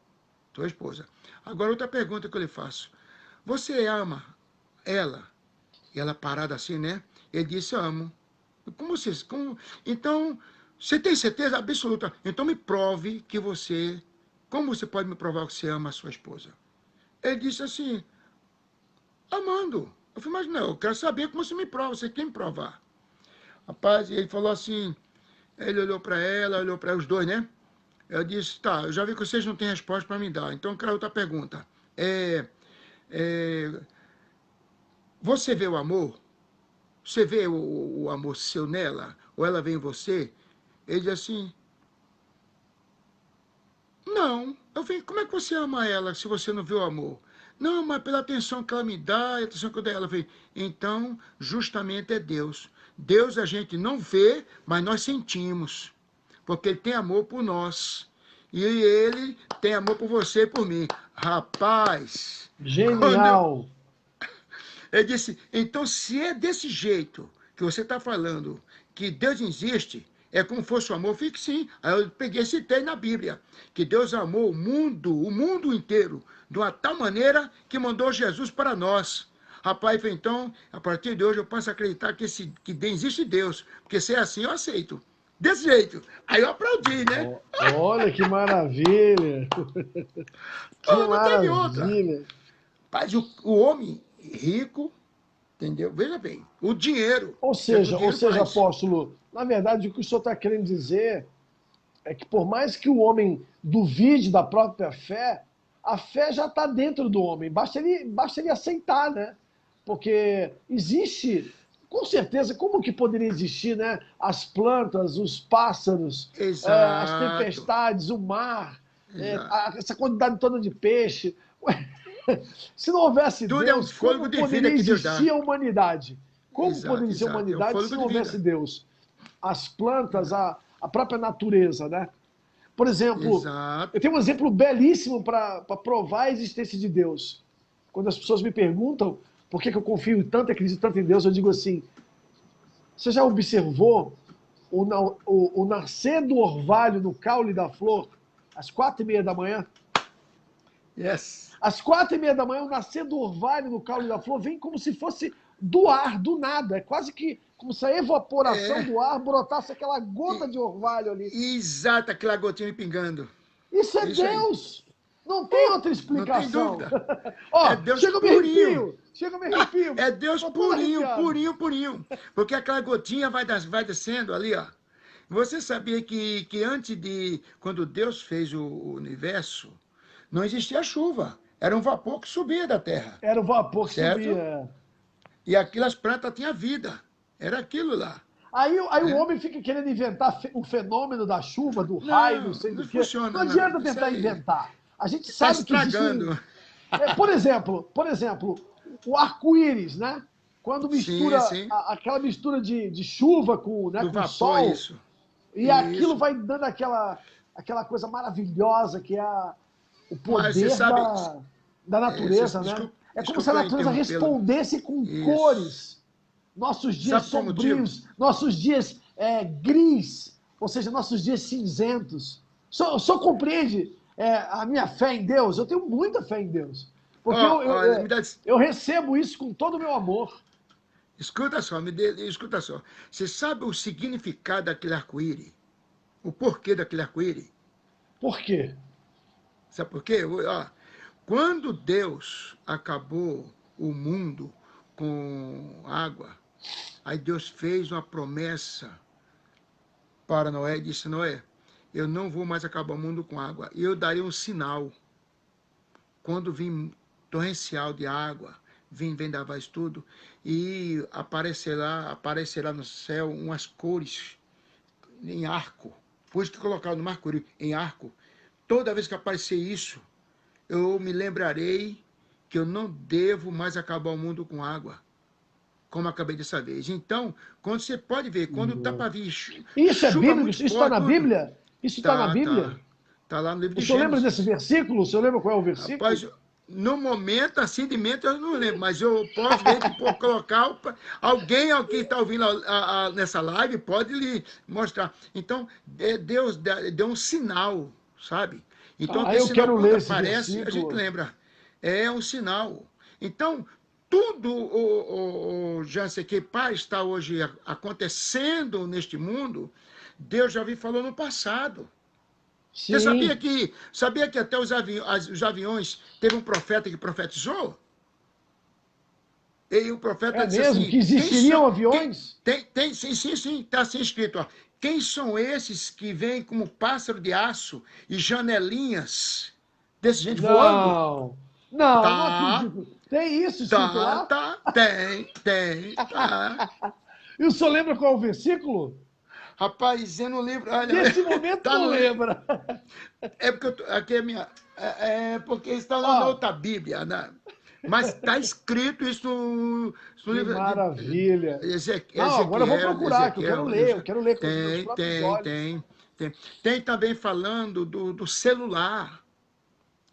Speaker 2: tua esposa. Agora outra pergunta que eu lhe faço. Você ama ela? E ela parada assim, né? Ele disse, amo. Então, você tem certeza absoluta? Então me prove que você... Como você pode me provar que você ama a sua esposa? Ele disse assim, amando. Eu falei, mas não, eu quero saber como você me prova, você quer me provar. Rapaz, ele falou assim, ele olhou para ela, olhou para os dois, né? Eu disse, tá, eu já vi que vocês não têm resposta para me dar, então eu quero outra pergunta. É, você vê o amor? Você vê o amor seu nela? Ou ela vê em você? Ele diz assim, Não. Eu falei, como é que você ama ela se você não vê o amor? Não, mas pela atenção que ela me dá, a atenção que eu dei a ela. Eu falei, então, justamente é Deus. Deus a gente não vê, mas nós sentimos. Porque Ele tem amor por nós. E Ele tem amor por você e por mim. Rapaz, quando
Speaker 1: Genial.
Speaker 2: eu disse, então se é desse jeito que você está falando, que Deus existe, é como fosse o amor, fique sim. Aí eu peguei e citei na Bíblia, que Deus amou o mundo inteiro, de uma tal maneira que mandou Jesus para nós. Rapaz, então, a partir de hoje eu posso acreditar que existe Deus, porque se é assim eu aceito. Desse jeito. Aí eu aplaudi, né?
Speaker 1: Olha que maravilha. Que
Speaker 2: Oh, não teve outra.
Speaker 1: maravilha.
Speaker 2: Mas o homem rico, entendeu? Veja bem, o dinheiro.
Speaker 1: Ou
Speaker 2: É que o
Speaker 1: seja,
Speaker 2: dinheiro faz.
Speaker 1: apóstolo, na verdade, o que o senhor está querendo dizer é que por mais que o homem duvide da própria fé, a fé já está dentro do homem. Basta ele aceitar, né? Porque existe, com certeza, como que poderia existir, né? As plantas, os pássaros, as
Speaker 2: Exato.
Speaker 1: tempestades, o mar,
Speaker 2: Exato.
Speaker 1: essa quantidade toda de peixe. Ué, se não houvesse
Speaker 2: Tudo é um
Speaker 1: Deus,
Speaker 2: fôlego
Speaker 1: como
Speaker 2: de vida
Speaker 1: poderia
Speaker 2: que Deus dá.
Speaker 1: existir a humanidade? Como
Speaker 2: Exato,
Speaker 1: poderia ser a
Speaker 2: exato. É o
Speaker 1: humanidade se
Speaker 2: fôlego
Speaker 1: não
Speaker 2: de
Speaker 1: houvesse
Speaker 2: vida.
Speaker 1: Deus? As plantas, a própria natureza, né? Por exemplo,
Speaker 2: Exato.
Speaker 1: eu tenho um exemplo belíssimo para provar a existência de Deus. Quando as pessoas me perguntam por que eu confio tanto, acredito tanto em Deus, eu digo assim: você já observou o nascer do orvalho no caule da flor às 4:30 da manhã?
Speaker 2: Yes.
Speaker 1: Às 4:30 da manhã, o nascer do orvalho no caule da flor vem como se fosse do ar, do nada. É quase que como se a evaporação
Speaker 2: É.
Speaker 1: do ar brotasse aquela gota de orvalho ali.
Speaker 2: Exato, aquela gotinha me pingando.
Speaker 1: Isso é
Speaker 2: Isso aí.
Speaker 1: Deus! Não tem outra
Speaker 2: Não tem
Speaker 1: explicação.
Speaker 2: dúvida. É
Speaker 1: Ó,
Speaker 2: Deus
Speaker 1: chega eu me
Speaker 2: purinho.
Speaker 1: arrepio. Chega eu me arrepio.
Speaker 2: É Deus
Speaker 1: Tô todo
Speaker 2: purinho,
Speaker 1: arrepiado.
Speaker 2: purinho, purinho. Porque aquela gotinha vai descendo ali, ó. Você sabia que antes de... Quando Deus fez o universo, não existia chuva. Era um vapor que subia da terra.
Speaker 1: Era o vapor que
Speaker 2: Certo?
Speaker 1: subia.
Speaker 2: E aquilo, as plantas tinham vida. Era aquilo lá.
Speaker 1: Aí o
Speaker 2: Né?
Speaker 1: homem fica querendo inventar o fenômeno da chuva, do raio, não
Speaker 2: Não,
Speaker 1: sei
Speaker 2: não
Speaker 1: do quê. Não
Speaker 2: funciona, não.
Speaker 1: adianta
Speaker 2: Isso
Speaker 1: tentar
Speaker 2: aí
Speaker 1: inventar. A gente
Speaker 2: está
Speaker 1: sabe que existe.
Speaker 2: estragando.
Speaker 1: Por exemplo, o arco-íris, né? Quando
Speaker 2: Sim,
Speaker 1: mistura
Speaker 2: sim.
Speaker 1: aquela mistura de chuva né,
Speaker 2: Do
Speaker 1: com
Speaker 2: vapor,
Speaker 1: sol,
Speaker 2: isso.
Speaker 1: e aquilo
Speaker 2: Isso.
Speaker 1: vai dando aquela coisa maravilhosa que é o
Speaker 2: Mas você
Speaker 1: poder
Speaker 2: sabe...
Speaker 1: da natureza, né?
Speaker 2: Desculpa,
Speaker 1: É como se a
Speaker 2: desculpa eu
Speaker 1: natureza
Speaker 2: interrompê-lo.
Speaker 1: respondesse com
Speaker 2: Isso.
Speaker 1: cores. Nossos dias
Speaker 2: Sabe qual é o motivo?
Speaker 1: sombrios, nossos dias gris, ou seja, nossos dias cinzentos. Só compreende a minha fé em Deus? Eu tenho muita fé em Deus. Porque
Speaker 2: Me dá...
Speaker 1: eu recebo isso com todo o meu amor.
Speaker 2: Escuta só, escuta só. Você sabe o significado daquele arco-íris? O porquê daquele arco-íris?
Speaker 1: Por quê?
Speaker 2: Sabe por quê? Ó, quando Deus acabou o mundo com água, aí Deus fez uma promessa para Noé e disse: Noé, eu não vou mais acabar o mundo com água. Eu darei um sinal. Quando vir torrencial de água, vir vendavais tudo, e aparecerá no céu umas cores em arco. Por isso que colocaram no Mercúrio, em arco. Toda vez que aparecer isso, eu me lembrarei que eu não devo mais acabar o mundo com água, como acabei dessa vez. Então, quando você pode ver, quando está para vir
Speaker 1: Isso é
Speaker 2: chuva
Speaker 1: bíblico?
Speaker 2: muito
Speaker 1: Isso está
Speaker 2: forte,
Speaker 1: na
Speaker 2: tudo,
Speaker 1: Bíblia? Isso está na Bíblia?
Speaker 2: tá lá no livro
Speaker 1: O
Speaker 2: de
Speaker 1: senhor lembra desse
Speaker 2: Gênesis.
Speaker 1: versículo? O senhor lembra qual é o versículo?
Speaker 2: Rapaz, no momento, assim de mente, eu não lembro, mas eu posso ver que por colocar alguém que está ouvindo nessa live pode lhe mostrar. Então, Deus deu um sinal, sabe? Então, aquele
Speaker 1: Eu
Speaker 2: sinal,
Speaker 1: quero
Speaker 2: quando
Speaker 1: ler esse
Speaker 2: aparece, a gente
Speaker 1: versículo.
Speaker 2: lembra. É um sinal. Então, tudo, Jansen, que está hoje acontecendo neste mundo, Deus já falou no passado. Você
Speaker 1: Sim.
Speaker 2: sabia que até os aviões teve um profeta que profetizou? E o profeta
Speaker 1: É
Speaker 2: disse
Speaker 1: mesmo?
Speaker 2: assim:
Speaker 1: Que existiriam aviões?
Speaker 2: sim, está assim escrito. Ó, quem são esses que vêm como pássaro de aço e janelinhas desse gente voando?
Speaker 1: Não
Speaker 2: Tá,
Speaker 1: acredito. Tem isso escrito lá?
Speaker 2: tá, tem, tá.
Speaker 1: E o senhor lembra qual é o versículo?
Speaker 2: Rapaz, eu não lembro. Olha,
Speaker 1: Nesse momento
Speaker 2: tá
Speaker 1: não
Speaker 2: no,
Speaker 1: lembra.
Speaker 2: é porque aqui é minha. Porque está lá na
Speaker 1: Ó,
Speaker 2: outra Bíblia, né? Mas está escrito isso no
Speaker 1: que
Speaker 2: livro de
Speaker 1: maravilha. Não, agora eu vou
Speaker 2: Ezequiel,
Speaker 1: procurar, que eu quero ler com os meus
Speaker 2: tem,
Speaker 1: próprios
Speaker 2: tem,
Speaker 1: olhos.
Speaker 2: tem, tem. Tem também falando do celular,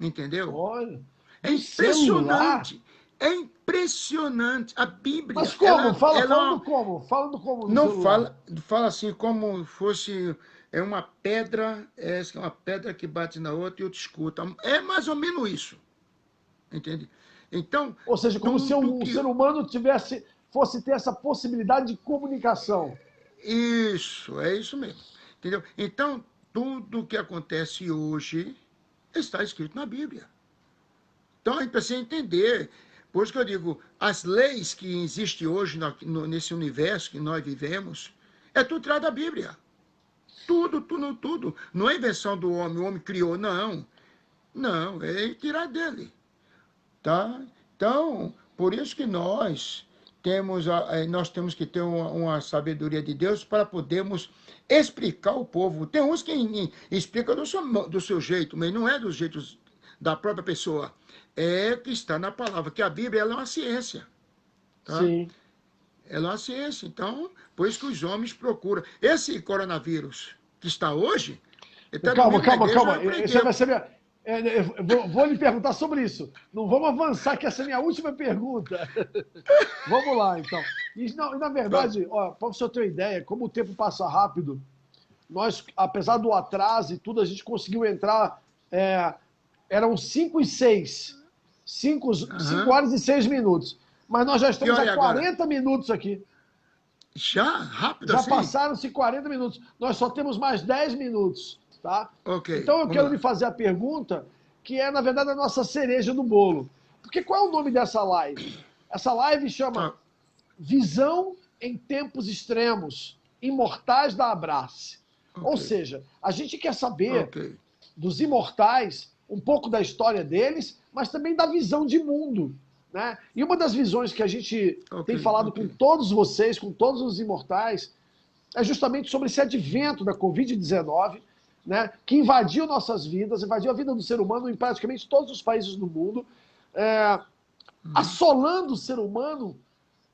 Speaker 2: entendeu?
Speaker 1: Olha,
Speaker 2: É
Speaker 1: do celular?
Speaker 2: impressionante. É impressionante. A
Speaker 1: Mas
Speaker 2: Bíblia,
Speaker 1: como? Falando
Speaker 2: ela
Speaker 1: como? Falando como no
Speaker 2: não
Speaker 1: celular?
Speaker 2: fala assim como fosse uma pedra, uma pedra que bate na outra e outra escuta. É mais ou menos isso, entende? Então,
Speaker 1: Ou seja, como se
Speaker 2: tudo
Speaker 1: um
Speaker 2: que
Speaker 1: ser humano fosse ter essa possibilidade de comunicação.
Speaker 2: isso, é isso mesmo, entendeu? Então, tudo que acontece hoje está escrito na Bíblia. Então, a gente precisa entender. Por isso que eu digo, as leis que existem hoje nesse universo que nós vivemos, é tudo tirado da Bíblia. Tudo, tudo, tudo. Não é invenção do homem, o homem criou, não. Não, é tirar dele. Tá? Então, por isso que nós temos que ter uma sabedoria de Deus para podermos explicar ao povo. Tem uns que explicam do seu jeito, mas não é dos jeitos da própria pessoa. É que está na palavra, que a Bíblia ela é uma ciência. Tá?
Speaker 1: Sim.
Speaker 2: Ela é uma ciência. Então, por isso que os homens procuram. Esse coronavírus que está hoje, ele está
Speaker 1: Calma,
Speaker 2: dormindo na
Speaker 1: calma,
Speaker 2: igreja,
Speaker 1: calma.
Speaker 2: eu
Speaker 1: Essa vai
Speaker 2: aprendi.
Speaker 1: ser minha. Eu vou lhe perguntar sobre isso. Não vamos avançar, que essa é a minha última pergunta. Vamos lá, então. Na verdade, para o senhor ter uma ideia, como o tempo passa rápido, nós, apesar do atraso e tudo, a gente conseguiu entrar. Eram 5 e 6. 5
Speaker 2: Aham.
Speaker 1: horas e 6 minutos. Mas nós já
Speaker 2: Que
Speaker 1: estamos
Speaker 2: hora
Speaker 1: há
Speaker 2: é agora?
Speaker 1: 40 minutos aqui.
Speaker 2: Já? Rápido
Speaker 1: Já
Speaker 2: assim?
Speaker 1: passaram-se 40 minutos. Nós só temos mais 10 minutos, tá?
Speaker 2: Ok,
Speaker 1: Então eu
Speaker 2: vamos
Speaker 1: quero lhe
Speaker 2: lá.
Speaker 1: fazer a pergunta, que é, na verdade, a nossa cereja do bolo. Porque qual é o nome dessa live? Essa live chama
Speaker 2: Ah,
Speaker 1: Visão em Tempos Extremos, Imortais da Abrace.
Speaker 2: ok,
Speaker 1: Ou seja, a gente quer saber
Speaker 2: ok,
Speaker 1: dos imortais, um pouco da história deles, mas também da visão de mundo. Né? E uma das visões que a gente
Speaker 2: ok,
Speaker 1: tem falado
Speaker 2: ok.
Speaker 1: com todos vocês, com todos os imortais, é justamente sobre esse advento da Covid-19, né, que invadiu nossas vidas, invadiu a vida do ser humano em praticamente todos os países do mundo,
Speaker 2: Uhum.
Speaker 1: assolando o ser humano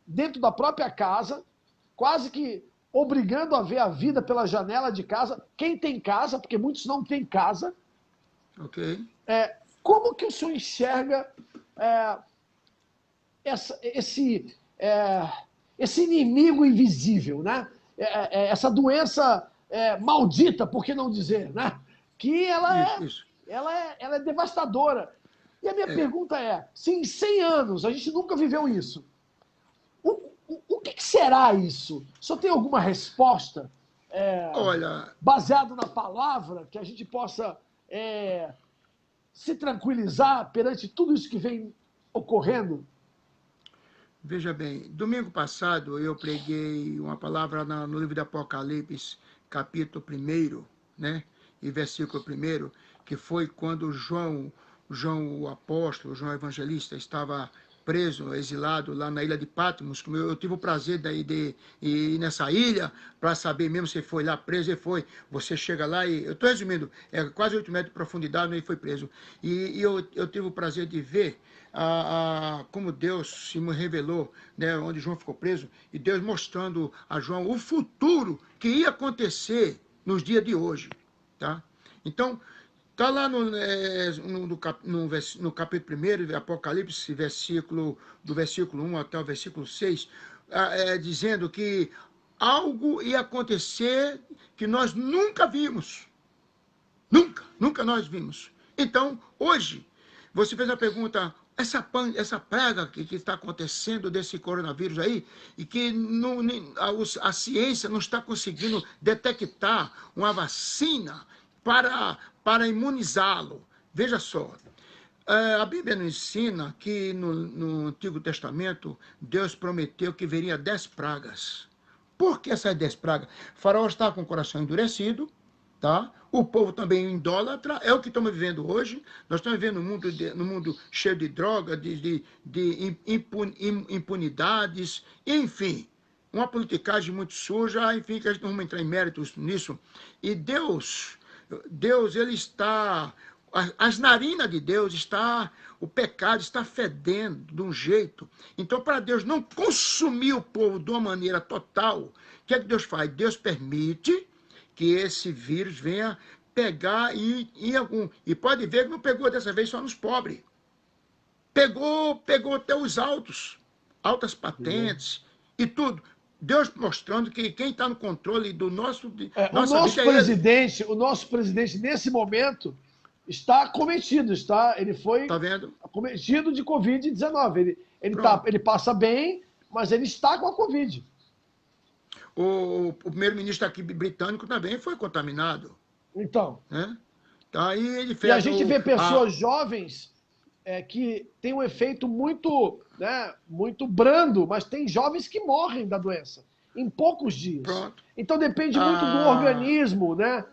Speaker 1: dentro da própria casa, quase que obrigando a ver a vida pela janela de casa. Quem tem casa, porque muitos não têm casa,
Speaker 2: Ok.
Speaker 1: como que o senhor enxerga é, esse inimigo invisível, né? Essa doença maldita, por que não dizer, né? Que
Speaker 2: Isso.
Speaker 1: ela é devastadora. E a minha pergunta é, se em 100 anos a gente nunca viveu isso, o que será isso? O senhor tem alguma resposta
Speaker 2: Olha,
Speaker 1: baseada na palavra que a gente possa se tranquilizar perante tudo isso que vem ocorrendo?
Speaker 2: veja bem, domingo passado eu preguei uma palavra no livro do Apocalipse, capítulo 1, né? E versículo 1, que foi quando João o apóstolo, João evangelista, estava preso, exilado lá na ilha de Patmos. Eu tive o prazer de ir nessa ilha para saber mesmo se ele foi lá preso. Ele foi. Você chega lá e. Eu estou resumindo, é quase 8 metros de profundidade, ele foi preso. E eu tive o prazer de ver como Deus se me revelou, né, onde João ficou preso, e Deus mostrando a João o futuro que ia acontecer nos dias de hoje. Tá? Então, está lá no capítulo 1, Apocalipse, do versículo 1 até o versículo 6, dizendo que algo ia acontecer que nós nunca vimos. Nunca nós vimos. Então, hoje, você fez a pergunta, essa praga que está acontecendo desse coronavírus aí, e que a ciência não está conseguindo detectar uma vacina para imunizá-lo. Veja só, a Bíblia nos ensina que no Antigo Testamento, Deus prometeu que viria 10 pragas. Por que essas 10 pragas? O faraó está com o coração endurecido, tá? O povo também idólatra, é o que estamos vivendo hoje. Nós estamos vivendo num mundo cheio de droga, de impunidades, enfim. uma politicagem muito suja, enfim, que a gente não vai entrar em méritos nisso. E Deus, ele está, as narinas de Deus está, o pecado está fedendo de um jeito. Então, para Deus não consumir o povo de uma maneira total, o que é que Deus faz? Deus permite que esse vírus venha pegar em algum... E pode ver que não pegou dessa vez só nos pobres. Pegou até os altas patentes e tudo. Deus mostrando que quem está no controle do nossa vida é ele.
Speaker 1: O nosso presidente, nesse momento, está acometido, ele foi
Speaker 2: Tá vendo?
Speaker 1: acometido de Covid-19. Ele passa bem, mas ele está com a Covid.
Speaker 2: O primeiro-ministro aqui britânico também foi contaminado.
Speaker 1: Então.
Speaker 2: Né? Aí ele fez
Speaker 1: e a gente vê pessoas jovens que têm um efeito muito, muito brando, mas tem jovens que morrem da doença em poucos dias.
Speaker 2: Pronto.
Speaker 1: Então depende muito do organismo, né?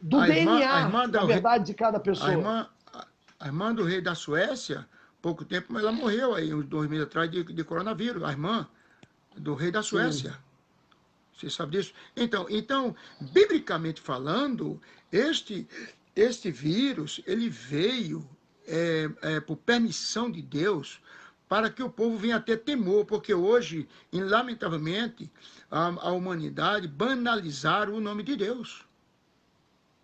Speaker 1: Do DNA, na verdade, de cada pessoa.
Speaker 2: A irmã do rei da Suécia, pouco tempo, ela morreu aí, uns 2 meses atrás, de coronavírus. A irmã do rei da Suécia. Sim. Você sabe disso? Então, biblicamente falando, este vírus, ele veio por permissão de Deus para que o povo venha a ter temor, porque hoje, lamentavelmente, a humanidade banalizaram o nome de Deus.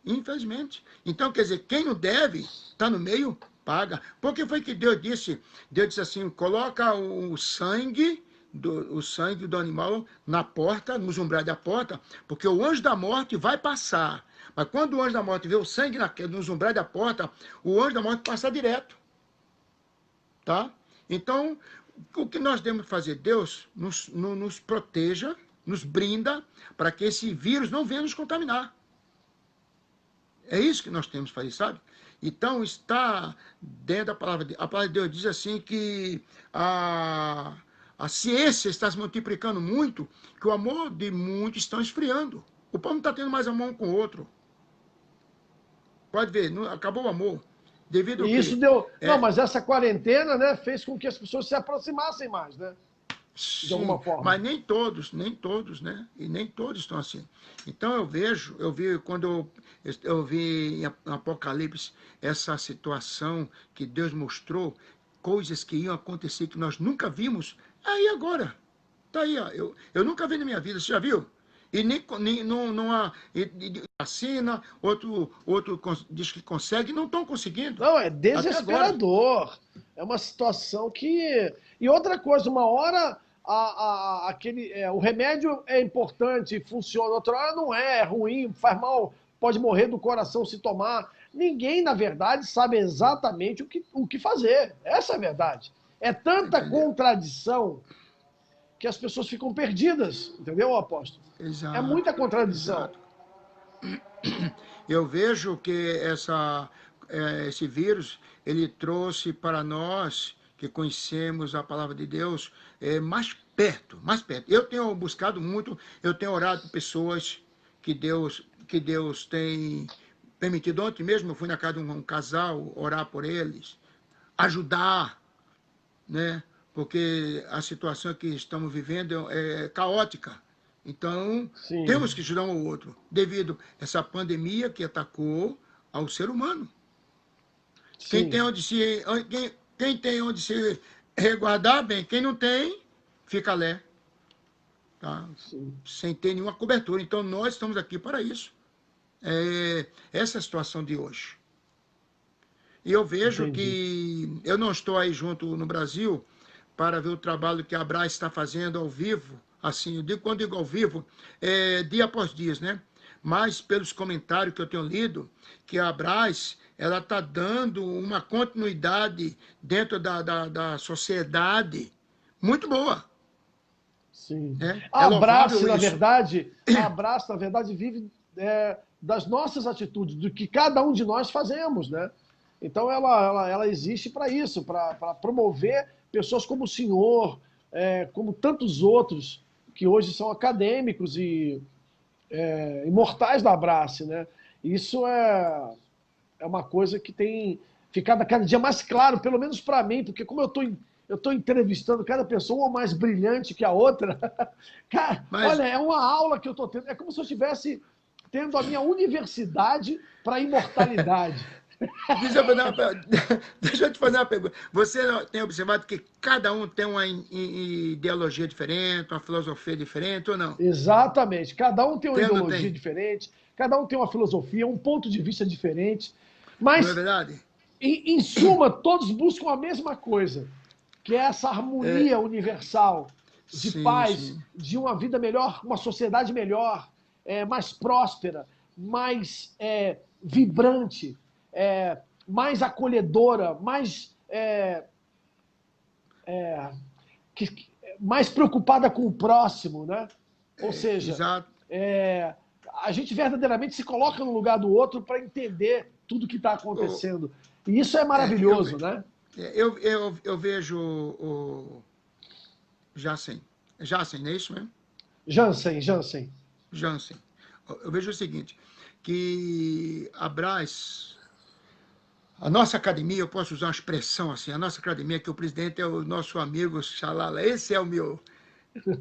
Speaker 2: Infelizmente. Então, quer dizer, quem não deve, está no meio, paga. Porque foi que Deus disse? Deus disse assim, coloca o sangue do animal na porta, nos umbrais da porta, porque o anjo da morte vai passar. Mas quando o anjo da morte vê o sangue nos umbrais da porta, o anjo da morte passa direto. Tá? Então, o que nós devemos fazer? Deus nos proteja, nos brinda, para que esse vírus não venha nos contaminar. É isso que nós temos que fazer, sabe? Então, está dentro da palavra de Deus. A palavra de Deus diz assim que a ciência está se multiplicando muito, que o amor de muitos está esfriando. O povo não está tendo mais amor um com o outro. Pode ver, acabou o amor. Devido ao quê?
Speaker 1: Isso deu... Não, mas essa quarentena, né, fez com que as pessoas se aproximassem mais, né?
Speaker 2: Sim,
Speaker 1: de alguma forma.
Speaker 2: Mas nem todos, né? E nem todos estão assim. Então eu vi quando eu vi em Apocalipse essa situação que Deus mostrou, coisas que iam acontecer que nós nunca vimos. Aí agora, tá aí, ó, eu nunca vi na minha vida, você já viu? E não há vacina, outro diz que consegue, não estão conseguindo.
Speaker 1: Não, é desesperador. É uma situação que... E outra coisa, uma hora o remédio é importante, funciona, outra hora não é ruim, faz mal, pode morrer do coração se tomar. Ninguém, na verdade, sabe exatamente o que fazer. Essa é a verdade. É tanta contradição que as pessoas ficam perdidas, entendeu, apóstolo?
Speaker 2: Exato,
Speaker 1: é muita contradição.
Speaker 2: Exato. Eu vejo que esse vírus, ele trouxe para nós, que conhecemos a palavra de Deus, mais perto, mais perto. Eu tenho buscado muito, eu tenho orado por pessoas que Deus tem permitido. Ontem mesmo eu fui na casa de um casal, orar por eles, ajudar, né? Porque a situação que estamos vivendo é caótica. Então,
Speaker 1: Sim.
Speaker 2: Temos que ajudar um ao outro, devido a essa pandemia que atacou ao ser humano. Quem tem onde se resguardar, bem. Quem não tem, fica lé. Tá? Sem ter nenhuma cobertura. Então, nós estamos aqui para isso. Essa é a situação de hoje. E eu vejo que eu não estou aí junto no Brasil para ver o trabalho que a Abras está fazendo ao vivo. Assim, quando digo ao vivo, dia após dia, né? Mas pelos comentários que eu tenho lido, que a Abras, ela está dando uma continuidade dentro da sociedade muito boa.
Speaker 1: Sim. A Abras, na verdade, vive das nossas atitudes, do que cada um de nós fazemos, né? Então ela existe para isso, para promover pessoas como o senhor, como tantos outros que hoje são acadêmicos e imortais da Abras, né? Isso é uma coisa que tem ficado cada dia mais claro, pelo menos para mim, porque como eu estou eu estou entrevistando cada pessoa, uma mais brilhante que a outra. Cara, olha, é uma aula que eu estou tendo. É como se eu estivesse tendo a minha universidade para a imortalidade.
Speaker 2: Deixa eu te fazer uma pergunta. Você tem observado que cada um tem uma ideologia diferente, uma filosofia diferente ou não?
Speaker 1: Exatamente. Cada um tem uma
Speaker 2: Tem ou não
Speaker 1: ideologia
Speaker 2: tem?
Speaker 1: diferente, cada um tem uma filosofia, um ponto de vista diferente.
Speaker 2: Não é
Speaker 1: Mas,
Speaker 2: verdade?
Speaker 1: em suma, todos buscam a mesma coisa, que é essa
Speaker 2: É,
Speaker 1: harmonia universal de
Speaker 2: sim,
Speaker 1: paz,
Speaker 2: sim.
Speaker 1: de uma vida melhor, uma sociedade melhor, mais próspera, mais vibrante, mais acolhedora, que- mais preocupada com o próximo, né? Ou seja,
Speaker 2: Exato.
Speaker 1: é, a gente verdadeiramente se coloca no lugar do outro para entender tudo que está
Speaker 2: O-
Speaker 1: acontecendo. E isso é
Speaker 2: é, eu,
Speaker 1: maravilhoso,
Speaker 2: ve-
Speaker 1: né?
Speaker 2: eu vejo o Jansen. Jansen, não é isso mesmo?
Speaker 1: Jansen, Jansen.
Speaker 2: Jansen. Eu vejo o seguinte, que a Brás, a nossa academia, eu posso usar uma expressão assim, a nossa academia, que o presidente é o nosso amigo Xalala, esse é o meu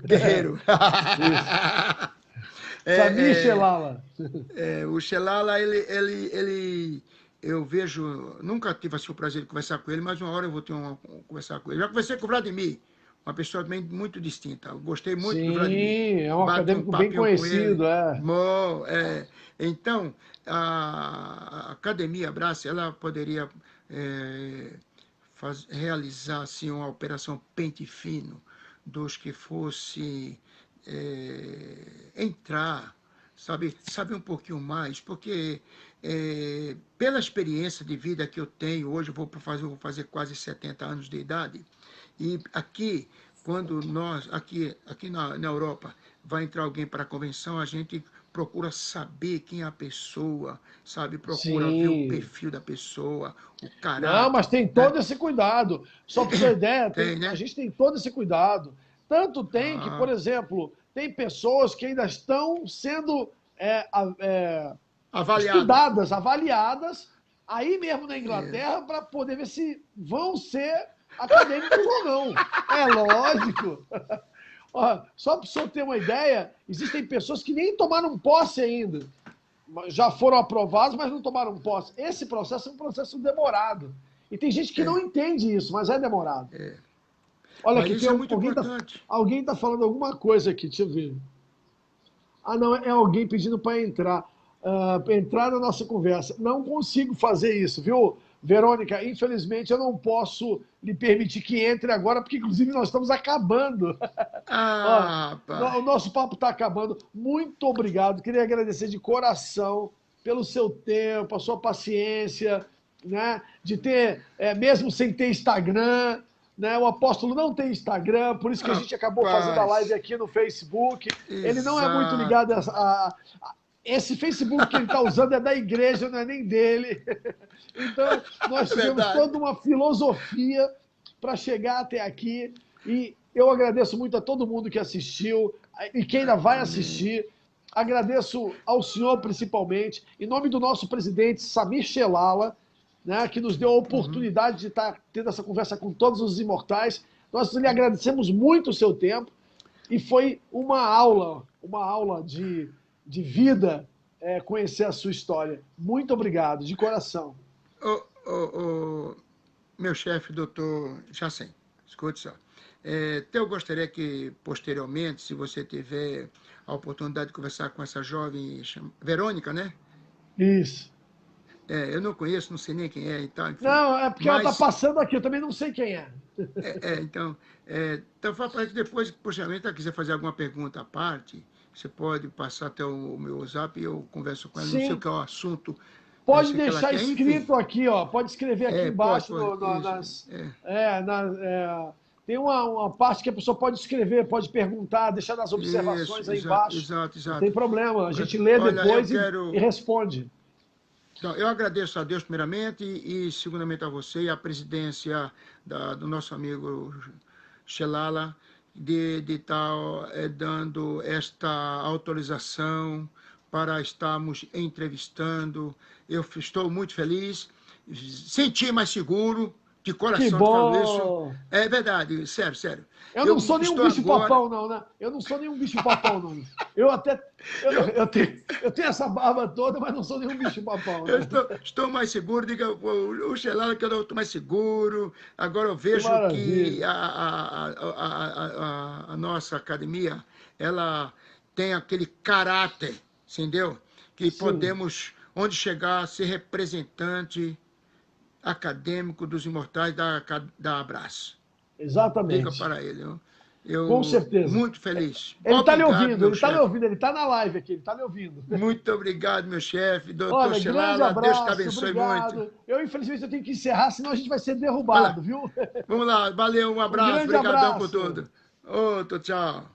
Speaker 2: guerreiro.
Speaker 1: Isso. Samir
Speaker 2: É,
Speaker 1: Shelala.
Speaker 2: o Xelala, eu vejo, nunca tive assim, o prazer de conversar com ele, mas uma hora eu vou ter conversar com ele. Já conversei com o Vladimir, uma pessoa também muito distinta. Eu gostei muito do Vladimir.
Speaker 1: Sim, é um
Speaker 2: Bati um
Speaker 1: acadêmico bem
Speaker 2: papinho com ele.
Speaker 1: conhecido, é.
Speaker 2: Então, a Academia Brás, ela poderia realizar assim, uma operação pente fino dos que fosse entrar, sabe um pouquinho mais, porque pela experiência de vida que eu tenho, hoje eu vou fazer quase 70 anos de idade, e aqui, quando aqui na Europa, vai entrar alguém para a convenção, a gente procura saber quem é a pessoa, sabe? Procura ver o
Speaker 1: Sim.
Speaker 2: perfil da pessoa, o
Speaker 1: Não, mas
Speaker 2: caráter,
Speaker 1: tem
Speaker 2: né?
Speaker 1: todo esse cuidado. Só para você ter ideia,
Speaker 2: Tem,
Speaker 1: a
Speaker 2: né?
Speaker 1: gente tem todo esse cuidado. Tanto tem que, por
Speaker 2: Ah,
Speaker 1: exemplo, tem pessoas que ainda estão sendo
Speaker 2: avaliadas.
Speaker 1: estudadas, avaliadas, aí mesmo na
Speaker 2: É.
Speaker 1: Inglaterra, para poder ver se vão ser acadêmicos ou não. É lógico. Ó, só para o senhor ter uma ideia, existem pessoas que nem tomaram posse ainda. Já foram aprovados, mas não tomaram posse. Esse processo é um processo demorado. E tem gente que
Speaker 2: É,
Speaker 1: não entende isso, mas é demorado.
Speaker 2: é.
Speaker 1: Olha
Speaker 2: Mas
Speaker 1: aqui,
Speaker 2: isso é muito importante.
Speaker 1: alguém tá falando alguma coisa aqui, deixa eu ver. Ah, não, é alguém pedindo para entrar, entrar na nossa conversa. Não consigo fazer isso, viu, Verônica? Infelizmente, eu não posso lhe permitir que entre agora, porque inclusive nós estamos acabando. Ó,
Speaker 2: Ah, pai.
Speaker 1: o nosso papo está acabando. Muito obrigado. Queria agradecer de coração pelo seu tempo, a sua paciência, né? De ter, mesmo sem ter Instagram, né? O apóstolo não tem Instagram, por isso que a gente acabou fazendo a live
Speaker 2: Rapaz.
Speaker 1: aqui no Facebook. Ele não é muito ligado
Speaker 2: Exato.
Speaker 1: esse Facebook que ele está usando é da igreja, não é nem dele. Então, nós
Speaker 2: É
Speaker 1: tivemos
Speaker 2: verdade.
Speaker 1: toda uma filosofia para chegar até aqui. E eu agradeço muito a todo mundo que assistiu e que ainda vai
Speaker 2: Amém.
Speaker 1: assistir. Agradeço ao senhor, principalmente, em nome do nosso presidente, Samir Shelala, né, que nos deu a
Speaker 2: Uhum.
Speaker 1: oportunidade de estar tendo essa conversa com todos os imortais. Nós lhe agradecemos muito o seu tempo e foi uma aula de vida, conhecer a sua história. Muito obrigado, de coração.
Speaker 2: O meu chefe, doutor Jacem, escute só. Eu gostaria que, posteriormente, se você tiver a oportunidade de conversar com essa jovem, Verônica, né?
Speaker 1: Isso.
Speaker 2: Eu não conheço, não sei nem quem é e tal, enfim.
Speaker 1: Não, é porque ela está
Speaker 2: Mas,
Speaker 1: passando aqui, eu também não sei quem é.
Speaker 2: então fala para que depois, posteriormente, ela quiser fazer alguma pergunta à parte, você pode passar até o meu WhatsApp e eu converso com ela. Não sei o
Speaker 1: Sim,
Speaker 2: que é o assunto,
Speaker 1: pode
Speaker 2: sei o que ela
Speaker 1: deixar
Speaker 2: quer, enfim.
Speaker 1: escrito aqui, ó. Pode escrever aqui
Speaker 2: Pode,
Speaker 1: embaixo
Speaker 2: pode, isso.
Speaker 1: nas. Tem uma parte que a pessoa pode escrever, pode perguntar, deixar nas observações
Speaker 2: Isso,
Speaker 1: aí
Speaker 2: exato,
Speaker 1: embaixo.
Speaker 2: exato,
Speaker 1: Não tem
Speaker 2: exato.
Speaker 1: problema. A gente lê
Speaker 2: Olha, eu
Speaker 1: depois e
Speaker 2: quero.
Speaker 1: responde.
Speaker 2: Então, eu agradeço a Deus, primeiramente, e segundamente a você e a presidência do nosso amigo Xelala, de estar dando esta autorização para estarmos entrevistando. Eu estou muito feliz, senti mais seguro, De
Speaker 1: Que
Speaker 2: coração te falo isso.
Speaker 1: bom!
Speaker 2: É verdade, sério, sério.
Speaker 1: Eu não sou nenhum
Speaker 2: estou
Speaker 1: bicho-papão, não, né? Eu não sou nenhum bicho-papão, não. Eu até. Eu tenho essa barba toda, mas não sou nenhum bicho-papão,
Speaker 2: Eu
Speaker 1: né?
Speaker 2: estou mais seguro, diga o Xelala que eu estou mais seguro. Agora eu
Speaker 1: Que
Speaker 2: vejo que
Speaker 1: maravilha.
Speaker 2: a nossa academia, ela tem aquele caráter, entendeu? Que
Speaker 1: Sim,
Speaker 2: podemos, onde chegar, ser representante acadêmico dos imortais da Abraço. Diga
Speaker 1: exatamente.
Speaker 2: para ele,
Speaker 1: Com
Speaker 2: eu
Speaker 1: certeza.
Speaker 2: muito feliz.
Speaker 1: Ele está lhe
Speaker 2: Obrigado,
Speaker 1: ouvindo,
Speaker 2: meu
Speaker 1: ele está lhe
Speaker 2: chefe.
Speaker 1: ouvindo, ele está na live aqui, ele está lhe ouvindo.
Speaker 2: Muito obrigado, meu chefe. Doutor
Speaker 1: Olha, grande
Speaker 2: Xelala, Deus te
Speaker 1: abraço,
Speaker 2: abençoe muito.
Speaker 1: obrigado. Eu, infelizmente, eu tenho que encerrar, senão a gente vai ser
Speaker 2: Vai lá.
Speaker 1: derrubado, viu?
Speaker 2: Vamos lá. Valeu, um
Speaker 1: Um
Speaker 2: abraço.
Speaker 1: grande
Speaker 2: Obrigadão por
Speaker 1: abraço.
Speaker 2: tudo. Outro, tchau.